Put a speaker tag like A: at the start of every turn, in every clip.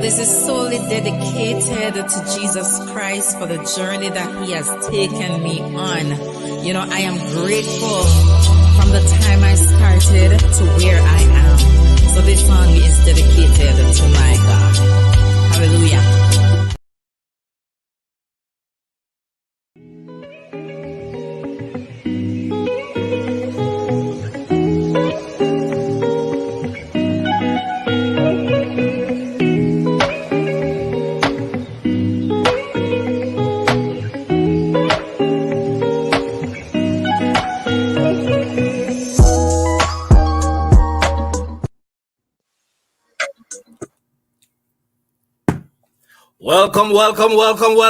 A: this is solely dedicated to Jesus Christ for the journey that he has taken me on. I am grateful from the time I started to where I am. So this song is dedicated to my God. Hallelujah.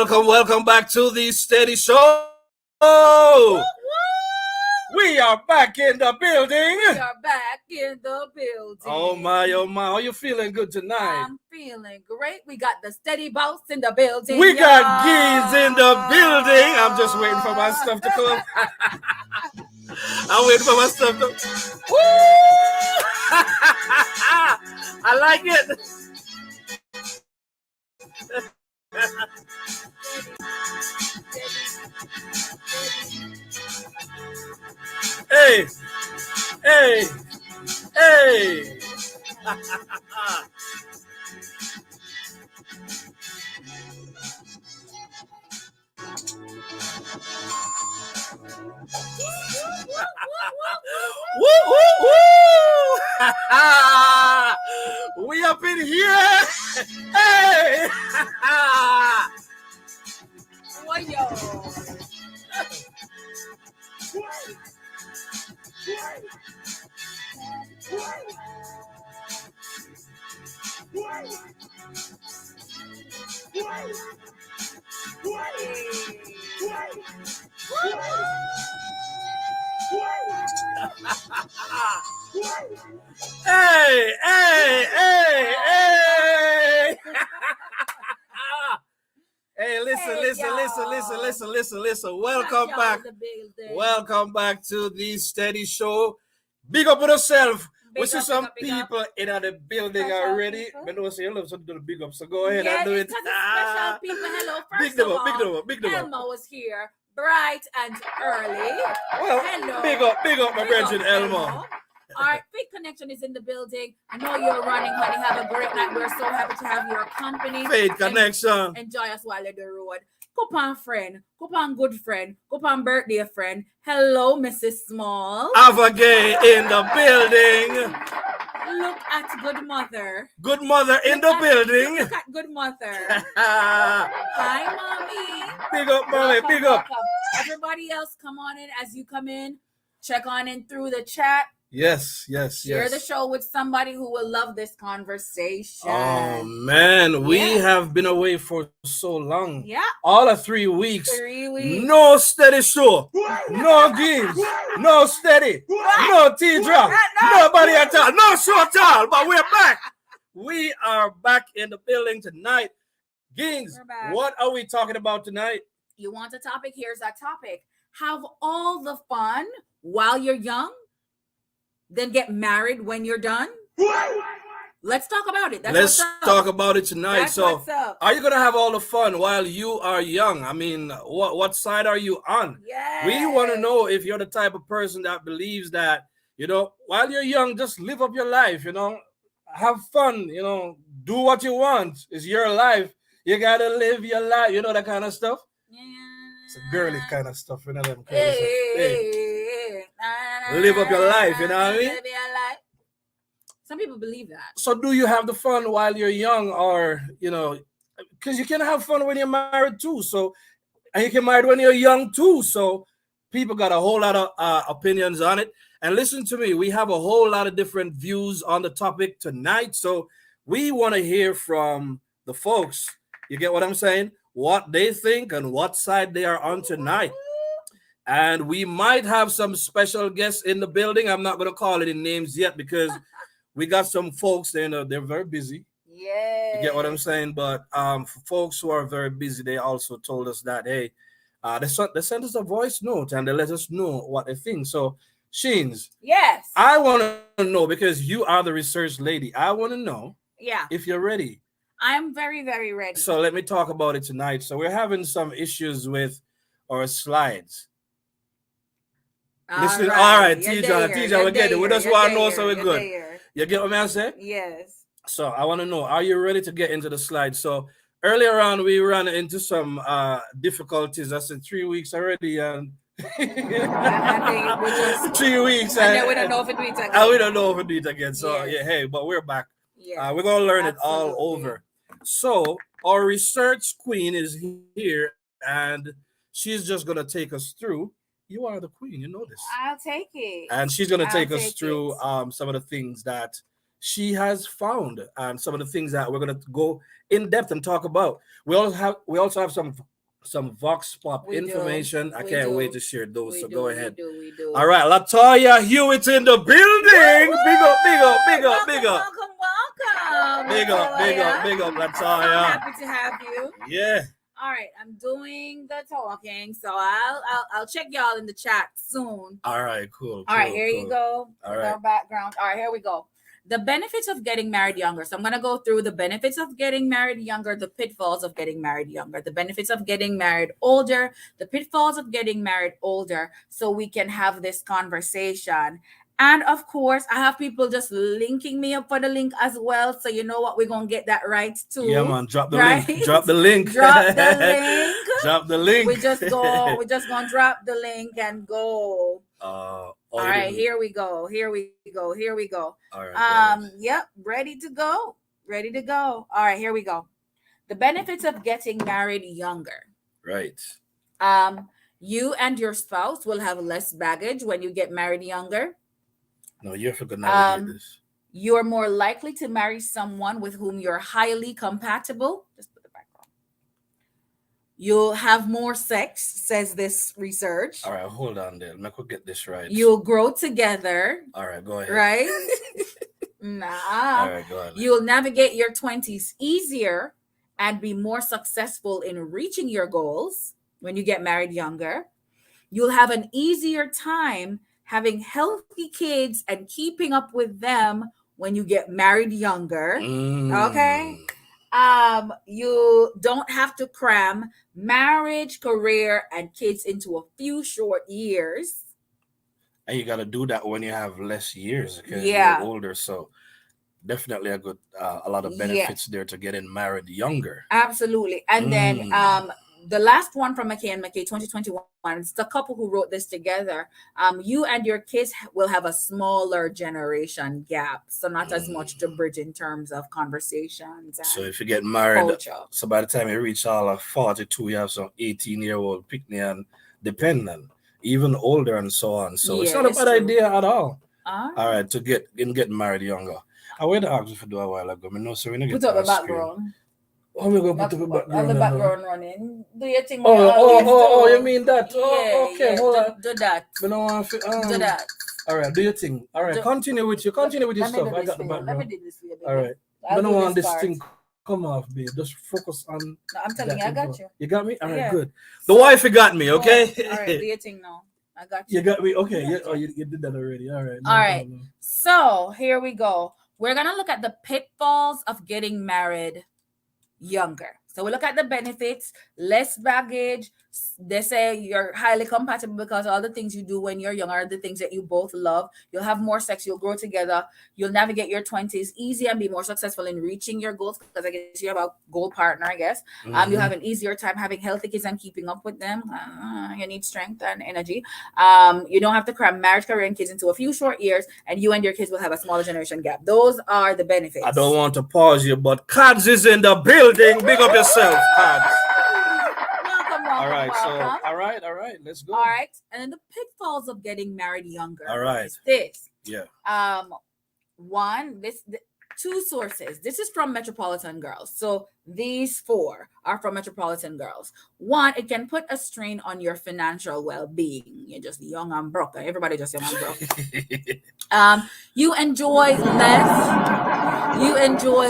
B: Welcome back to the Steady Show. We are back in the building. Oh my, are you feeling good tonight?
C: I'm feeling great. We got the Steady Boss in the building.
B: We got Geez in the building. I'm just waiting for my stuff to come. I'm waiting for my stuff to... Woo! I like it. Hey. We up in here. Hey. Hey, listen. Welcome back to the Steady Show. Big up on yourself. We see some people in the building already. I know you love to do the big up, so go ahead and do it.
C: Special people. Hello, first of all, Elmo was here bright and early.
B: Well, hello. Big up, my brethren, Elmo.
C: Our Faith Connection is in the building. I know you're running, honey. Have a great night. We're so happy to have your company.
B: Faith Connection.
C: Enjoy us while you're on the road. Coupon friend, coupon good friend, coupon birthday friend. Hello, Mrs. Small.
B: Avagay in the building.
C: Look at good mother.
B: Good mother in the building.
C: Look at good mother. Hi, mommy.
B: Big up, mommy.
C: Welcome,
B: big up.
C: Welcome. Everybody else, come on in as you come in. Check on in through the chat.
B: Yes.
C: Share the show with somebody who will love this conversation.
B: Oh, man. We have been away for so long.
C: Yeah.
B: All of 3 weeks.
C: 3 weeks.
B: No Steady Show. No games. No Steady. No T-Drop. Nobody at all. No show at all. But we're back. We are back in the building tonight. Gings, what are we talking about tonight?
C: You want a topic? Here's our topic. Have all the fun while you're young, then get married when you're done. Let's talk about it.
B: Let's talk about it tonight.
C: That's
B: so,
C: what's up.
B: Are you gonna have all the fun while you are young? I mean, what side are you on?
C: Yes.
B: We want to know if you're the type of person that believes that, while you're young, just live up your life. Have fun. Do what you want. It's your life. You gotta live your life. That kind of stuff.
C: Yeah.
B: It's a girly kind of stuff. Them
C: Hey.
B: Live up your life. You know what I mean?
C: Live your life. Some people believe that.
B: So do you have the fun while you're young, or because you can have fun when you're married too. So, and you can marry when you're young too. So people got a whole lot of opinions on it. And listen to me, we have a whole lot of different views on the topic tonight. So we want to hear from the folks. You get what I'm saying? What they think and what side they are on tonight. And we might have some special guests in the building. I'm not going to call it in names yet because we got some folks, they're very busy.
C: Yeah.
B: You get what I'm saying? But for folks who are very busy, they also told us that, hey, they sent us a voice note and they let us know what they think. So, Sheens.
C: Yes.
B: I want to know, because you are the research lady, I want to know
C: if
B: you're ready.
C: I'm very, very ready.
B: So let me talk about it tonight. So we're having some issues with our slides. Listen, all right, teacher, we get it. We just want to know so we're good. You get what I'm saying?
C: Yes.
B: So I want to know, are you ready to get into the slides? So earlier on, we ran into some difficulties. I said 3 weeks already, and
C: I think we just
B: 3 weeks,
C: and then we don't know if it do it again.
B: and we don't know if we do it again. So
C: Yes.
B: yeah, hey, but we're back.
C: Yeah.
B: We're gonna learn it all
C: Absolutely.
B: over. So our research queen is here, and she's just gonna take us through. You are the queen, you know this.
C: I'll take it.
B: And she's gonna
C: I'll
B: take us
C: take
B: through
C: it.
B: some of the things that she has found, and some of the things that we're gonna go in depth and talk about. We also have some Vox Pop
C: We do.
B: information. I
C: We
B: can't
C: do.
B: wait to share those.
C: We
B: So
C: do,
B: go
C: we
B: ahead.
C: we do.
B: All right, Latoya Hewitt in the building. Big up, big up, big up, big up.
C: Welcome.
B: Big up, big up, big up,
C: So
B: Latoya.
C: happy to have you.
B: Yeah.
C: All right, I'm doing the talking, so I'll check y'all in the chat soon.
B: All right, cool.
C: All right, here you go.
B: All
C: Our background. All right, here we go. The benefits of getting married younger. So I'm going to go through the benefits of getting married younger, the pitfalls of getting married younger, the benefits of getting married older, the pitfalls of getting married older, so we can have this conversation. And of course, I have people just linking me up for the link as well. So you know what? We're going to get that right too.
B: Yeah, man. Drop the
C: right?
B: link. Drop the link.
C: Drop the link.
B: Drop the link.
C: We're just going to drop the link and go. All right, here we go. Here we go. Here we go.
B: All right.
C: Yep, ready to go. Ready to go. All right, here we go. The benefits of getting married younger.
B: Right.
C: You and your spouse will have less baggage when you get married younger.
B: No, you have to navigate this.
C: You're more likely to marry someone with whom you're highly compatible. Just put the background. You'll have more sex, says this research.
B: All right, hold on there. Let me get this right.
C: You'll grow together.
B: All right, go ahead.
C: Right?
B: All right, go ahead.
C: You'll navigate your 20s easier and be more successful in reaching your goals when you get married younger. You'll have an easier time having healthy kids and keeping up with them when you get married younger. Okay. You don't have to cram marriage, career, and kids into a few short years.
B: And you got to do that when you have less years because
C: Yeah.
B: you're older. So definitely a lot of benefits there to getting married younger.
C: Absolutely. And then the last one from McKay and McKay 2021, it's the couple who wrote this together. You and your kids will have a smaller generation gap, so not as much to bridge in terms of conversations.
B: So if you get married,
C: culture.
B: So by the time you reach all of 42, you have some 18-year-old picnic and dependent, even older and so on. So it's not a bad idea at all. All right, to get married younger. I went to ask if I do a while ago. I know, so we
C: put up the background.
B: Oh, we're going to put the background.
C: And the background running. Do your thing.
B: Oh, you mean that? Oh, okay, hold on.
C: Do that.
B: We don't want to,
C: do that.
B: All right, do your thing. All right, continue with your stuff. I got the background.
C: Let me do this for you, baby.
B: All right. I don't want this thing come off, babe. Just focus on.
C: No, I'm telling you, I got you.
B: You got me? All right, good. The wife got me, okay?
C: All right, do your thing now. I got you.
B: You got me? Okay. You did that already. All right.
C: All right. So here we go. We're going to look at the pitfalls of getting married younger. So we look at the benefits, less baggage. They say you're highly compatible because all the things you do when you're young are the things that you both love. You'll have more sex. You'll grow together. You'll navigate your 20s easy and be more successful in reaching your goals because I guess you have a goal partner, I guess. You have an easier time having healthy kids and keeping up with them. You need strength and energy. You don't have to cram marriage, career, and kids into a few short years, and you and your kids will have a smaller generation gap. Those are the benefits.
B: I don't want to pause you, but Cards is in the building. Big up yourself, Cards. All right, let's go.
C: All right, and then the pitfalls of getting married younger.
B: All right,
C: this.
B: Yeah.
C: Two sources. This is from Metropolitan Girls. So these four are from Metropolitan Girls. One, it can put a strain on your financial well-being. You're just young and broke. Everybody just young and broke. You enjoy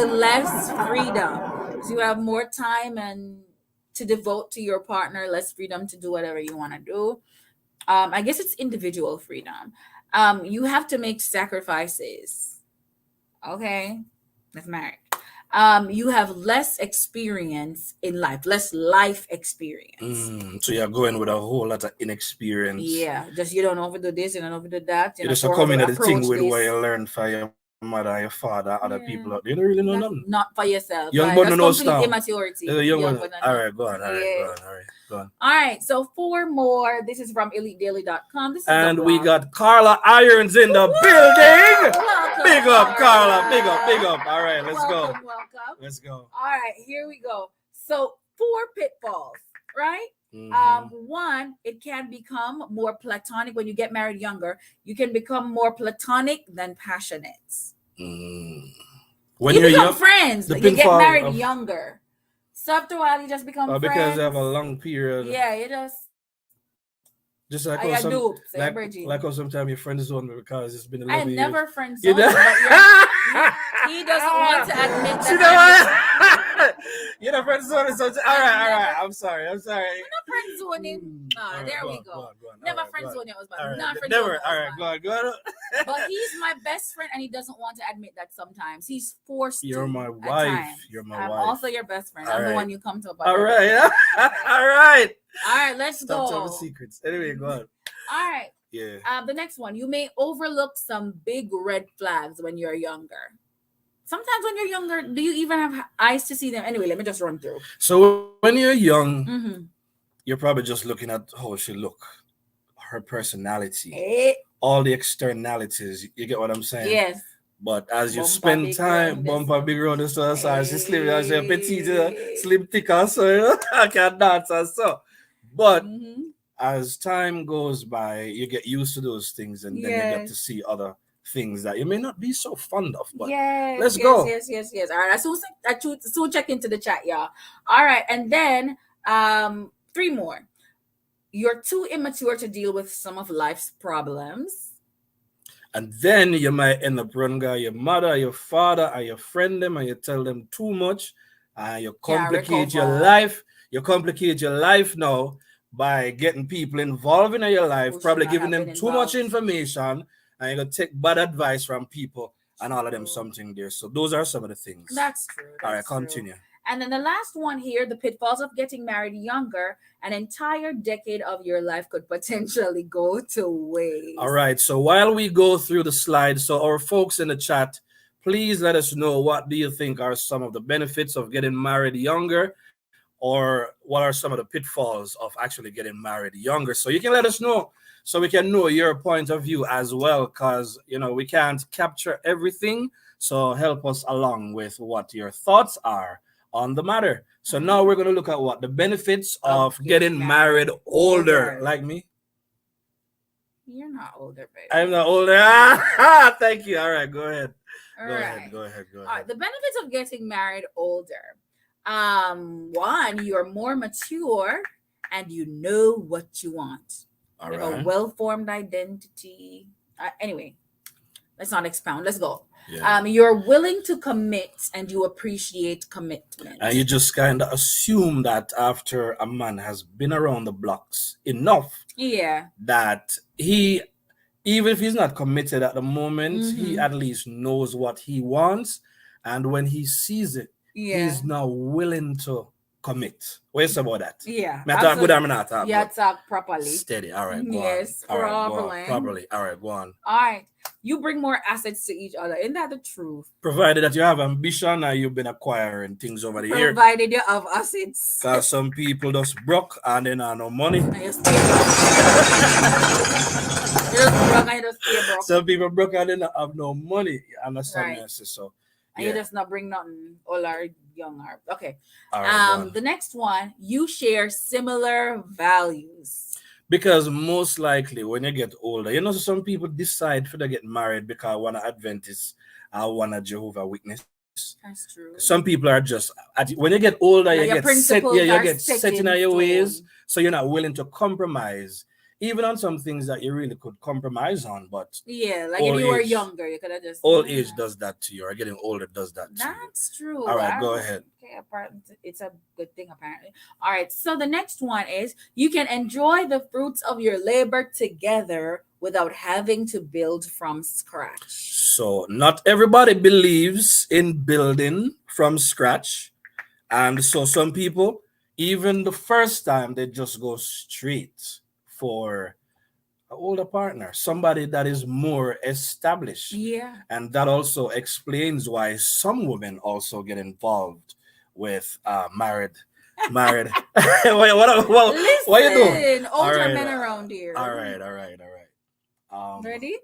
C: less freedom. So you have more time and to devote to your partner, less freedom to do whatever you want to do. I guess it's individual freedom. You have to make sacrifices. Okay, that's married. you have less experience in life, less life experience.
B: So you're going with a whole lot of inexperience.
C: Yeah, just you don't know how to do this, you don't know how to do that.
B: You
C: You
B: just
C: know
B: come
C: how
B: in
C: to
B: at the thing
C: approach
B: with what
C: this.
B: you learn from your mother, your father, other people.
C: Yeah.
B: You don't really know nothing.
C: Not for yourself.
B: Young
C: Like,
B: boy
C: that's
B: no
C: complete
B: stamp.
C: immaturity.
B: Young
C: Young
B: one.
C: boy no
B: All
C: know.
B: right, go on. All right,
C: Yeah.
B: go on. All right, go on.
C: All right, so 4 more. This is from elitedaily.com. This is
B: And
C: the
B: we
C: blog.
B: got Carla Irons in the
C: Woo!
B: building.
C: Welcome,
B: Big up, Carla. Big up,
C: Carla.
B: big up. All right, let's go.
C: Welcome.
B: Let's go.
C: All right, here we go. So 4 pitfalls, right?
B: Mhm.
C: One, it can become more platonic when you get married younger. You can become more platonic than passionate.
B: When
C: you
B: you're
C: become
B: young,
C: friends.
B: the
C: You get
B: pinfall
C: married
B: of
C: younger. So after a while, you just become
B: because
C: friends.
B: they have a long period.
C: Yeah, you
B: Just like
C: I
B: how some
C: do. Say
B: like
C: Bridgie.
B: how sometimes your friend is on me because it's been
C: I
B: 11 years.
C: never friend
B: You
C: zoned
B: know?
C: him, but he doesn't want to admit
B: You
C: that.
B: know what? You're not friend zone. All right. I'm sorry.
C: We're not friend zoning.
B: All right,
C: There
B: go
C: we
B: on,
C: go.
B: go on, go on.
C: Never
B: All right,
C: friend
B: go on.
C: zone your husband.
B: All right,
C: Not friend
B: never.
C: zone your
B: All right,
C: husband.
B: go on.
C: But he's my best friend, and he doesn't want to admit that sometimes. He's forced to.
B: You're my
C: at
B: wife.
C: times.
B: You're my
C: I'm
B: wife.
C: also your best friend.
B: All
C: I'm the
B: right.
C: one you come to about.
B: All right.
C: everything.
B: All right.
C: All right, let's
B: Stop telling
C: go.
B: secrets. Anyway, go on.
C: All right.
B: Yeah.
C: The next one, you may overlook some big red flags when you're younger. Sometimes when you're younger, do you even have eyes to see them? Anyway, let me just run through.
B: So when you're young,
C: Mm-hmm.
B: you're probably just looking at how she look, her personality,
C: Eh,
B: all the externalities. You get what I'm saying?
C: yes.
B: But as you
C: Bumper
B: spend
C: big
B: time,
C: round
B: bumper
C: this
B: big round the store, so she slim, I say petite,
C: Hey.
B: slim thicker, so you know, I can dance and so. But
C: Mhm.
B: as time goes by, you get used to those things, and then you get to
C: Yes.
B: see other things that you may not be so fond of. But
C: Yes,
B: let's
C: yes,
B: go.
C: yes. All right, I soon check into the chat, y'all. All right, and then 3 more. You're too immature to deal with some of life's problems.
B: And then you might end up running by your mother, your father, or your friend them, and you tell them too much, and you complicate your
C: recover.
B: life. You complicate your life now by getting people involved in your life,
C: Who
B: probably
C: should not
B: giving
C: have
B: them
C: been
B: too much
C: involved.
B: information, and you're gonna take bad advice from people and all of them
C: True.
B: something there. So those are some of the things.
C: That's true.
B: All right,
C: That's true.
B: continue.
C: And then the last one here, the pitfalls of getting married younger. An entire decade of your life could potentially go to waste.
B: All right. So while we go through the slides, so our folks in the chat, please let us know what do you think are some of the benefits of getting married younger, or what are some of the pitfalls of actually getting married younger. So you can let us know so we can know your point of view as well, because we can't capture everything. So help us along with what your thoughts are on the matter. So now we're going to look at what the benefits of getting married older. Like me.
C: You're not older, baby.
B: I'm not older. Thank you. All right, go ahead. Go ahead.
C: All right, the benefits of getting married older. One, you're more mature and you know what you want.
B: All
C: you
B: right.
C: have a well-formed identity. Anyway, let's not expound. Let's go.
B: Yeah.
C: You're willing to commit and you appreciate commitment.
B: And you just kind of assume that after a man has been around the blocks enough, that he, even if he's not committed at the moment, he at least knows what he wants. And when he sees it, he's now willing to commit. What's about that?
C: Yeah.
B: I talk good, I'm not talk
C: good. Talk properly.
B: Steady. All right, go
C: yes,
B: on.
C: properly.
B: Properly. All right, go on.
C: All right. You bring more assets to each other. Isn't that the truth?
B: Provided that you have ambition and you've been acquiring things over the years.
C: Provided you have assets.
B: Because some people just broke and they don't have no money. Some people broke and they don't have no money. You understand me? So
C: and you just not bring nothing all our younger. Okay.
B: All right,
C: the next one, you share similar values.
B: Because most likely when you get older, some people decide to get married because one Adventist or one Jehovah Witness.
C: That's true.
B: Some people are just when you get older,
C: like
B: you get set in your ways, so you're not willing to compromise even on some things that you really could compromise on, but
C: Yeah, like if
B: old
C: you were
B: age,
C: younger, you could have just
B: old age does that to you, or getting older does that to you.
C: That's true.
B: All right, go ahead.
C: Okay, apparently it's a good thing apparently. All right, so the next one is you can enjoy the fruits of your labor together without having to build from scratch.
B: So not everybody believes in building from scratch. And so some people, even the first time, they just go straight for an older partner, somebody that is more established.
C: Yeah.
B: And that also explains why some women also get involved with married. What you doing?
C: Listen,
B: All
C: older
B: right,
C: men around here.
B: all right.
C: Ready?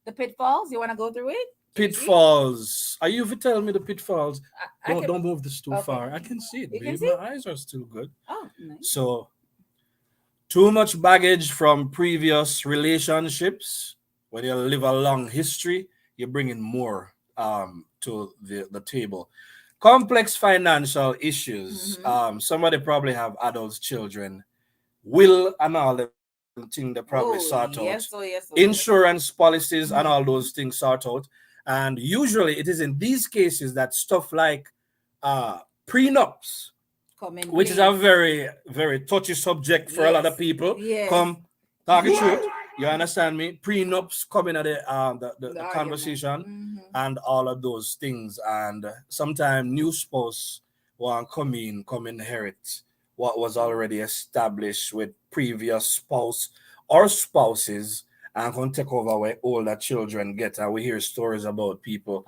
C: The pitfalls? You want to go through it?
B: Pitfalls. Are you telling me the pitfalls?
C: I can,
B: Don't move this too
C: okay.
B: far. I can see it,
C: You can
B: babe.
C: see?
B: My eyes are still good.
C: Oh, nice.
B: So, too much baggage from previous relationships. When you live a long history, you're bringing more to the table. Complex financial issues. Somebody probably have adults, children, will and all them things they probably sort out. Insurance policies and all those things sort out. And usually it is in these cases that stuff like prenups, which is a very, very touchy subject for a lot of people. Come, talk it through. You understand me? Prenups coming at the conversation and all of those things. And sometimes new spouse want come inherit what was already established with previous spouse or spouses and can take over where older children get. And we hear stories about people,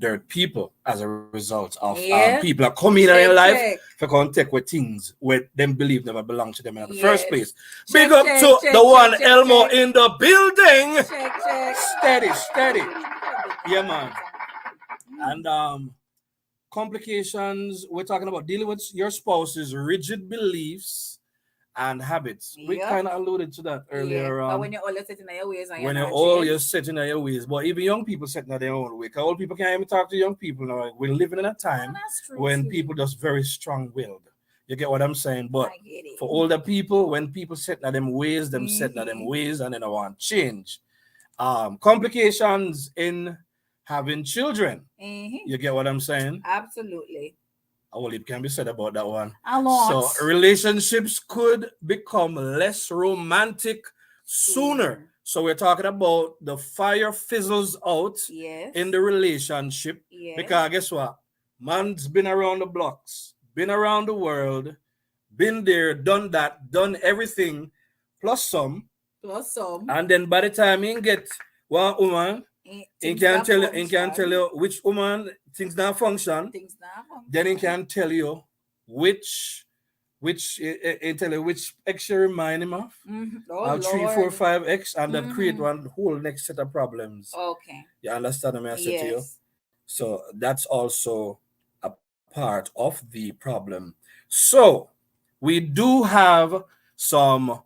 B: dirt people, as a result of people are coming in their life for can take with things where them believe never belonged to them in the first place. Big up to the one Elmo in the building. Steady. Yeah, man. And complications, we're talking about dealing with your spouse's rigid beliefs and habits. We kind of alluded to that earlier.
C: But when you're all set in your ways, and
B: when you're all you're set in your ways, but even young people set in their own way. Old people can't even talk to young people now. We're living in a time when people just very strong-willed. You get what I'm saying? But for older people, when people set in them ways, them set in them ways, and then I want change. Complications in having children. You get what I'm saying?
C: Absolutely.
B: All it can be said about that one.
C: A lot.
B: So relationships could become less romantic sooner. So we're talking about the fire fizzles out in the relationship. Because guess what? Man's been around the blocks, been around the world, been there, done that, done everything, plus some. And then by the time he get one woman, he can tell you which woman things not function. Then he can tell you which X you remind him of. 3, 4, 5 X, and then create one whole next set of problems.
C: Okay.
B: You understand what I said to you? So that's also a part of the problem. So we do have some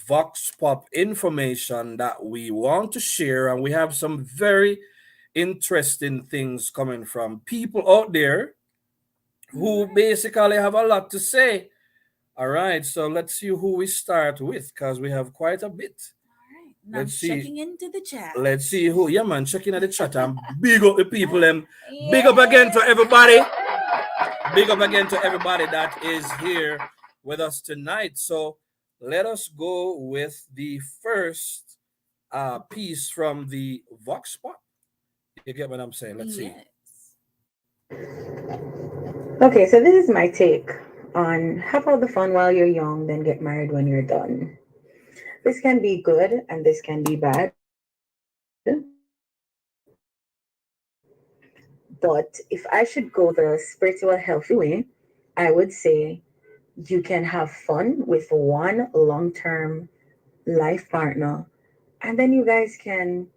B: Vox Pop information that we want to share, and we have some very interesting things coming from people out there who basically have a lot to say. All right, so let's see who we start with, because we have quite a bit.
C: Now let's see. Checking into the chat.
B: Let's see who. Yeah, man, checking at the chat and big up the people. Big up again to everybody. Big up again to everybody that is here with us tonight. So let us go with the first piece from the Vox Pop. You get what I'm saying? Let's see.
D: Okay, so this is my take on have all the fun while you're young, then get married when you're done. This can be good and this can be bad. But if I should go the spiritual, healthy way, I would say you can have fun with one long-term life partner, and then you guys can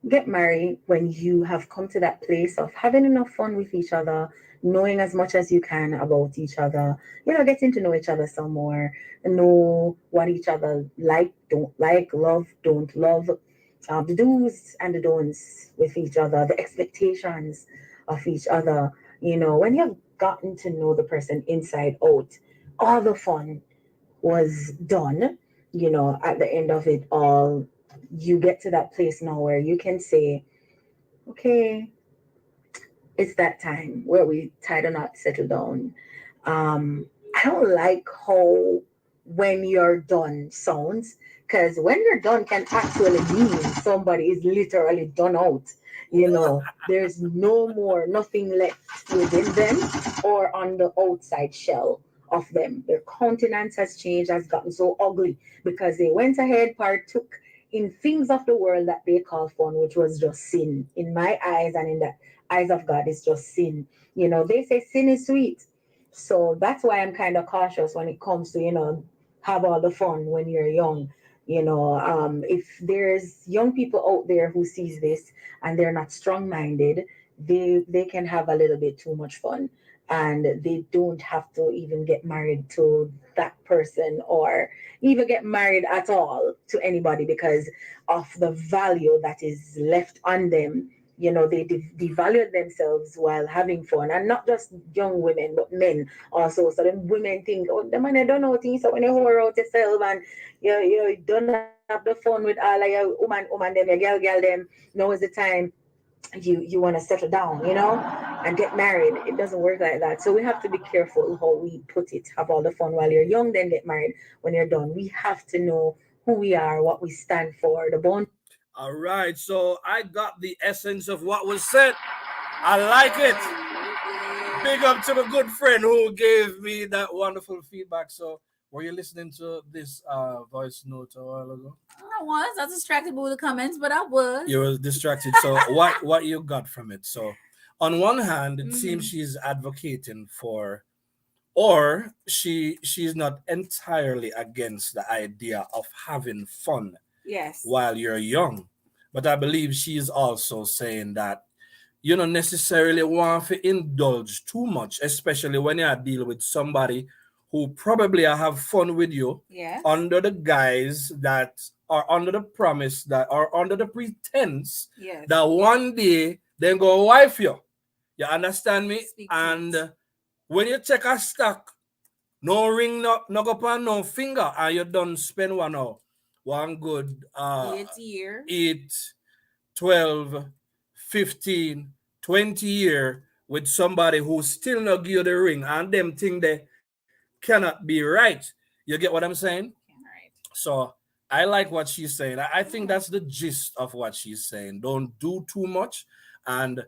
D: get married when you have come to that place of having enough fun with each other, knowing as much as you can about each other, getting to know each other some more, know what each other like, don't like, love, don't love, the do's and the don'ts with each other, the expectations of each other. When you've gotten to know the person inside out, all the fun was done. at the end of it all, you get to that place now where you can say, okay, it's that time where we tie the knot, settle down. I don't like how when you're done sounds, because when you're done can actually mean somebody is literally done out. There's no more, nothing left within them or on the outside shell of them. Their countenance has changed, has gotten so ugly because they went ahead, partook in things of the world that they call fun, which was just sin. In my eyes and in the eyes of God, it's just sin. They say sin is sweet. So that's why I'm kind of cautious when it comes to, have all the fun when you're young. If there's young people out there who sees this and they're not strong-minded, they can have a little bit too much fun, and they don't have to even get married to that person or even get married at all to anybody because of the value that is left on them. They devalue themselves while having fun, and not just young women but men also. So then women think, oh, the man, I don't know things. So when you whore out yourself and you don't have the fun with all of your woman them, your girl them, now is the time you want to settle down, and get married. It doesn't work like that. So we have to be careful how we put it. Have all the fun while you're young, then get married when you're done. We have to know who we are, what we stand for, the bond.
B: All right, so I got the essence of what was said. I like it. Big up to the good friend who gave me that wonderful feedback. So, were you listening to this voice note a while ago?
C: I was. I was distracted with the comments, but I was.
B: You were distracted. So, what you got from it? So, on one hand, it seems she's advocating for, or she's not entirely against the idea of having fun
C: Yes.
B: while you're young. But I believe she's also saying that you don't necessarily want to indulge too much, especially when you deal with somebody who probably have fun with you
C: Yes.
B: under the guise that are under the promise that are under the pretense
C: Yes.
B: that one day then go wife you. You understand me?
C: Speak to
B: And
C: it.
B: when you check a stock, no ring, no go pan, no finger, and you done spend one good
C: 8 year.
B: 8, 12, 15, 20 year with somebody who still not give you the ring and them think they cannot be right. You get what I'm saying?
C: Right.
B: So I like what she's saying. I think that's the gist of what she's saying. Don't do too much. And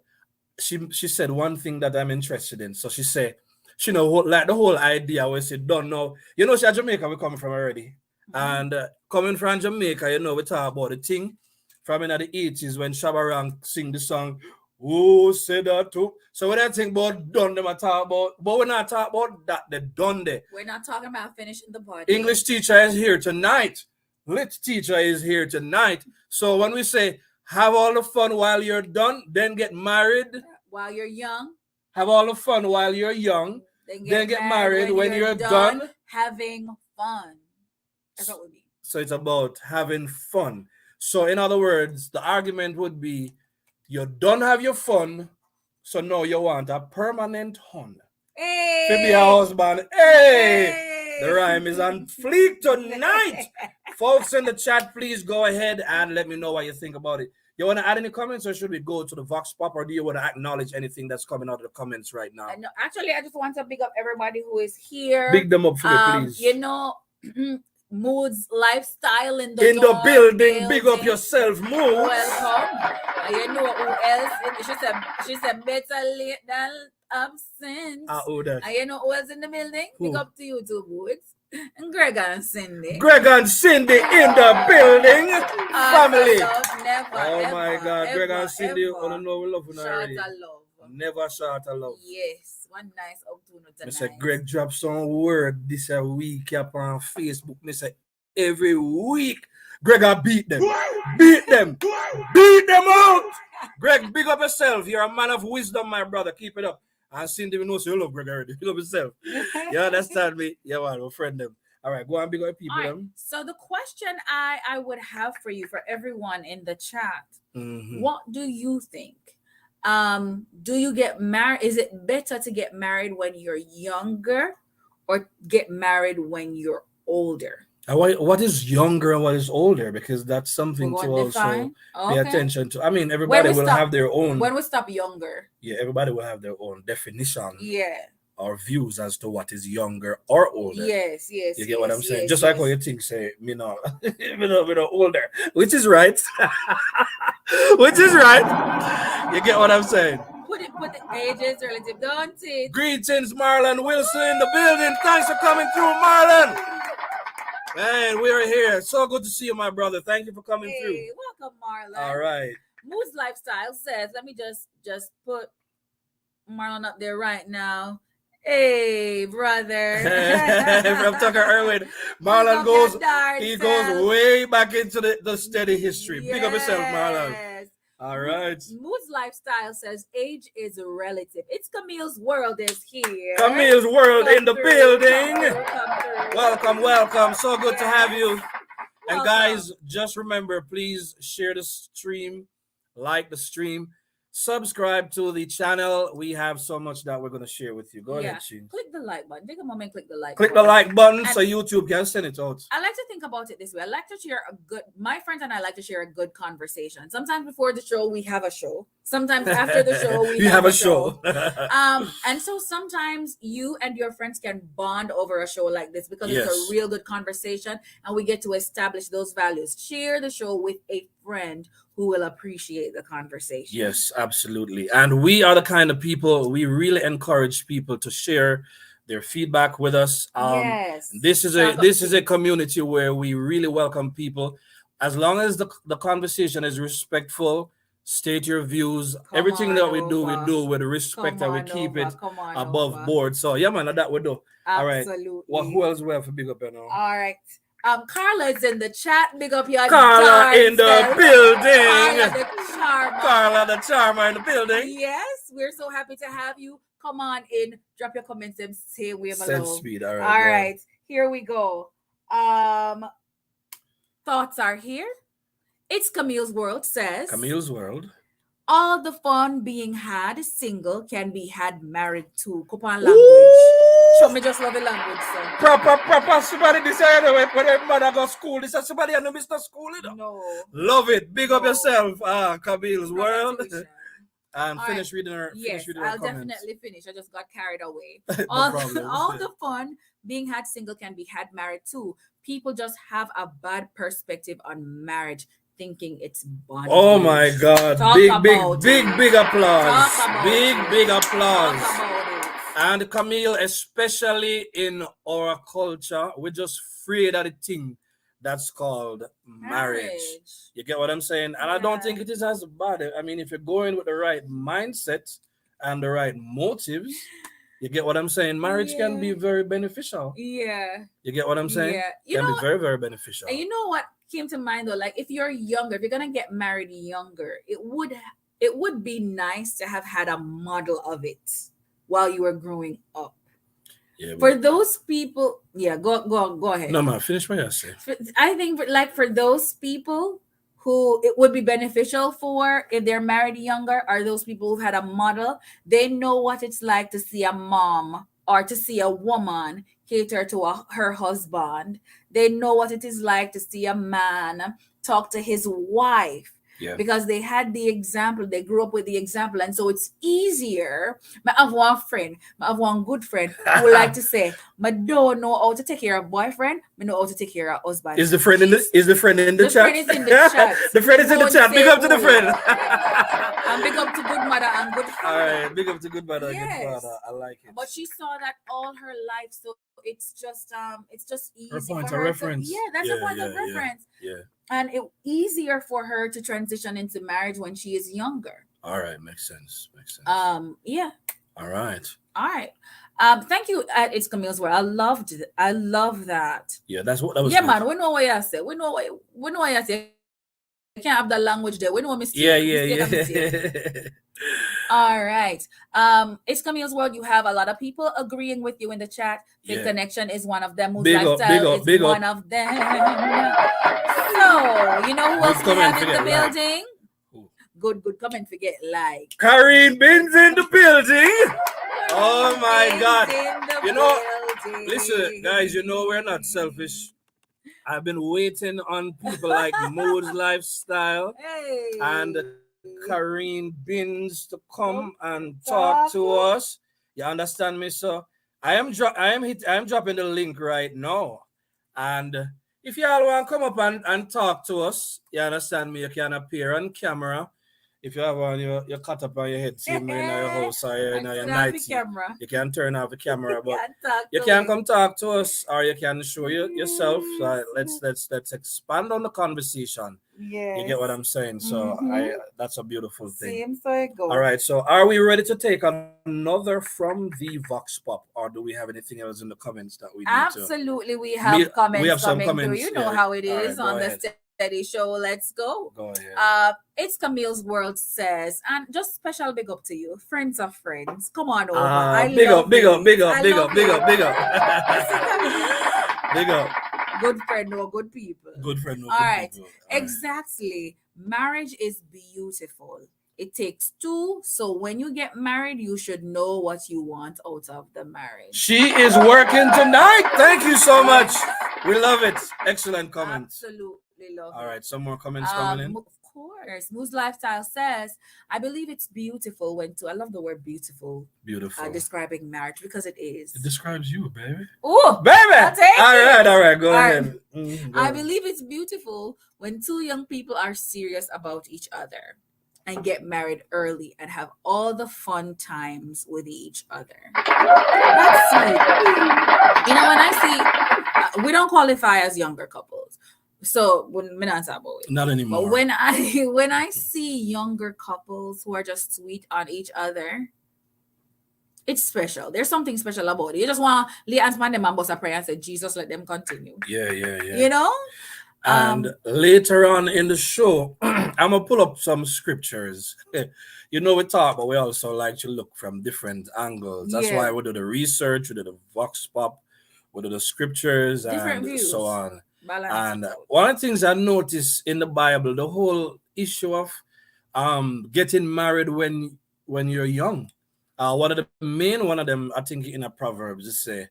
B: she said one thing that I'm interested in. So she said, she know like the whole idea where she don't know. She at Jamaica we coming from already. And coming from Jamaica, we talk about the thing from in the 80s when Shabba Rank sing the song, who said that too? So when I think about done them I talk about, but we're not talking about that, they done there.
C: We're not talking about finishing the party.
B: English teacher is here tonight. Lit teacher is here tonight. So when we say have all the fun while you're done, then get married.
C: While you're young.
B: Have all the fun while you're young. Then get married when you're done
C: having fun. That's what we mean.
B: So it's about having fun. So in other words, the argument would be you don't have your fun, so now you want a permanent hon.
C: Hey!
B: To be a husband. Hey! The rhyme is on fleek tonight. Folks in the chat, please go ahead and let me know what you think about it. You want to add any comments, or should we go to the Vox Pop, or do you want to acknowledge anything that's coming out of the comments right now?
C: No, actually, I just want to big up everybody who is here.
B: Big them up for me, please.
C: Moods lifestyle in the
B: building. Big up yourself, Moods.
C: Welcome. You know who else? She said better late than absent. And you know who else in the building? Big up to you too, Moods. Greg and Cindy.
B: Greg and Cindy in the building. Family.
C: Never,
B: oh my God.
C: Ever,
B: Greg and Cindy,
C: ever.
B: I don't know we love you already.
C: Short of love.
B: Never short of love.
C: Yes. One nice opportunity tonight.
B: Mr. Greg dropped some word this week up on Facebook. Mr. Every week, Greg I beat them. Beat them. Beat them out. Greg, big up yourself. You're a man of wisdom, my brother. Keep it up. And Cindy, we know so you love Greg already. You love yourself. You understand me? Yeah, man, we'll friend them. All right, go on, big up people.
C: Right. So the question I would have for you, for everyone in the chat, what do you think? Do you get married? Is it better to get married when you're younger or get married when you're older?
B: And what is younger and what is older? Because that's
C: We're
B: something to
C: going to
B: also
C: define.
B: pay
C: Okay.
B: attention to. I mean,
C: When
B: everybody
C: we
B: will
C: stop,
B: have their own.
C: when we stop younger.
B: Yeah, everybody will have their own definition
C: Yeah.
B: or views as to what is younger or older.
C: Yes, yes,
B: You get what
C: yes,
B: I'm saying?
C: yes,
B: Just like how
C: yes.
B: you think, say, me no, me no older, which is right. Which is right. You get what I'm saying?
C: Put the age is relative, don't it?
B: Greetings, Marlon Wilson in the building. Thanks for coming through, Marlon. Man, we're here. So good to see you, my brother. Thank you for coming through.
C: Hey, welcome, Marlon.
B: All right.
C: Moose Lifestyle says, let me just put Marlon up there right now. Hey, brother.
B: From Tucker Irwin, Marlon goes. He goes way back into the steady history. Big up yourself, Marlon. All right.
C: Moose Lifestyle says age is relative. It's Camille's World is here.
B: Camille's World
C: Come
B: in the
C: through,
B: building.
C: come through.
B: Welcome, welcome. So good to have you. And
C: Welcome.
B: guys, just remember, please share the stream, like the stream, subscribe to the channel. We have so much that we're going to share with you. Go ahead, Sheen.
C: Click the like button. Take a moment, click the like
B: Click
C: button.
B: the like button
C: And
B: so YouTube can send it out.
C: I like to think about it this way. I like to share my friends and I like to share a good conversation. Sometimes before the show, we have a show. Sometimes after the show, we
B: have a show.
C: And so sometimes you and your friends can bond over a show like this because
B: Yes.
C: it's a real good conversation and we get to establish those values. Share the show with a friend who will appreciate the conversation.
B: Yes, absolutely. And we are the kind of people, we really encourage people to share their feedback with us.
C: Yes.
B: This is a community where we really welcome people. As long as the conversation is respectful, state your views. Everything that we do with respect and we keep it above board. So yeah, man, that we do.
C: Absolutely.
B: All right. Who else we have for big up here now?
C: All right. Carla is in the chat. Big up your
B: Carla in the building.
C: Carla the Charmer.
B: Carla the Charmer in the building.
C: Yes, we're so happy to have you. Come on in. Drop your comments and say we have
B: Send speed. All right.
C: All right. Here we go. Thoughts are here. It's Camille's World says.
B: Camille's World.
C: All the fun being had single can be had married too. Coupon language. Show me just love the language, sir.
B: Proper. Somebody decided when their mother go school. This is somebody and Mr. School.
C: No.
B: Love it. Big up yourself. Camille's World. And
C: finish
B: reading her.
C: Yes,
B: reading
C: I'll
B: comments.
C: definitely finish. I just got carried away.
B: No
C: all the fun being had single can be had married too. People just have a bad perspective on marriage, thinking it's bondage.
B: Oh my God!
C: Talk
B: Big applause! Big applause!
C: Talk about it.
B: And Camille, especially in our culture, we're just afraid of the thing that's called marriage. You get what I'm saying? And I don't think it is as bad. I mean, if you're going with the right mindset and the right motives, you get what I'm saying? Marriage can be very beneficial.
C: Yeah.
B: You get what I'm saying?
C: Yeah.
B: It can be very, very beneficial.
C: And you know what came to mind though? Like if you're younger, if you're gonna get married younger, it would be nice to have had a model of it while you were growing up.
B: Yeah,
C: for those people, go ahead.
B: No, man, finish what you say.
C: I think for those people who it would be beneficial for if they're married younger are those people who've had a model. They know what it's like to see a mom or to see a woman cater to her husband. They know what it is like to see a man talk to his wife. Yeah. Because they had the example, they grew up with the example, and so it's easier. I have one good friend who would like to say, "I don't know how to take care of boyfriend, I know how to take care of husband."
B: Is the friend in the chat?
C: The friend is in the chat.
B: The friend is in the chat. Big up to the friend.
C: And big up to good mother and good father.
B: All right, big up to good mother, good father. I like it.
C: But she saw that all her life, so it's just easy.
B: Her point of reference.
C: That's a point of reference.
B: Yeah.
C: And it's easier for her to transition into marriage when she is younger.
B: All right, makes sense.
C: Yeah.
B: All right.
C: Thank you. It's Camille's World. I love that.
B: Yeah, that was.
C: Yeah, man. We know what you say. We know what you say. You can't have that language there. We know mistake.
B: Yeah.
C: All right. It's Camille's World. You have a lot of people agreeing with you in the chat. Big Connection is one of them. Whose lifestyle is one of them. So, you know who else we have in the building? Good. Come and forget like.
B: Karine Bin's in the building. Oh my God. You know, listen, guys, you know we're not selfish. I've been waiting on people like Mood's Lifestyle
C: Hey.
B: and Karine Bins to come and talk to us. You understand me? So I am dropping the link right now. And if you all want to come up and talk to us, you understand me, you can appear on camera. If you have on your cut up on your head, see me in your house or in your night, you can turn off the camera, but you can come talk to us, or you can show yourself. So let's expand on the conversation.
C: Yes.
B: You get what I'm saying? So that's a beautiful thing.
C: Same, so it goes.
B: All right. So are we ready to take another from the Vox Pop, or do we have anything else in the comments that we need
C: Absolutely, we have comments.
B: We have some
C: coming
B: comments.
C: Through. You know how it is
B: right,
C: on the Steady Show. Let's go.
B: Go ahead.
C: It's Camille's World says, and just special big up to you, friends of friends. Come on over.
B: Big up. Big up. Big up.
C: Good friend or good people.
B: Good friend.
C: All right. Exactly. Marriage is beautiful. It takes two. So when you get married, you should know what you want out of the marriage.
B: She is working tonight. Thank you so much. We love it. Excellent comments.
C: Absolutely love it.
B: All right. Some more comments coming in.
C: Of course. Moose Lifestyle says, I believe it's beautiful when I love the word beautiful.
B: Beautiful.
C: Describing marriage, because it is.
B: It describes you, baby.
C: Oh,
B: baby. All right. Go ahead.
C: I believe it's beautiful when two young people are serious about each other and get married early and have all the fun times with each other. That's sweet. You know, when I see, we don't qualify as younger couples. So when not
B: anymore.
C: But when I see younger couples who are just sweet on each other, it's special. There's something special about it. You just want to lay hands on them and bust a prayer and say, Jesus, let them continue.
B: Yeah.
C: You know?
B: And later on in the show, I'm going to pull up some scriptures. You know, we talk, but we also like to look from different angles. That's why we do the research, we do the Vox Pop, we do the scriptures, different and views. So on. And one of the things I noticed in the Bible, the whole issue of getting married when you're young. One of them, I think in a Proverbs, it say,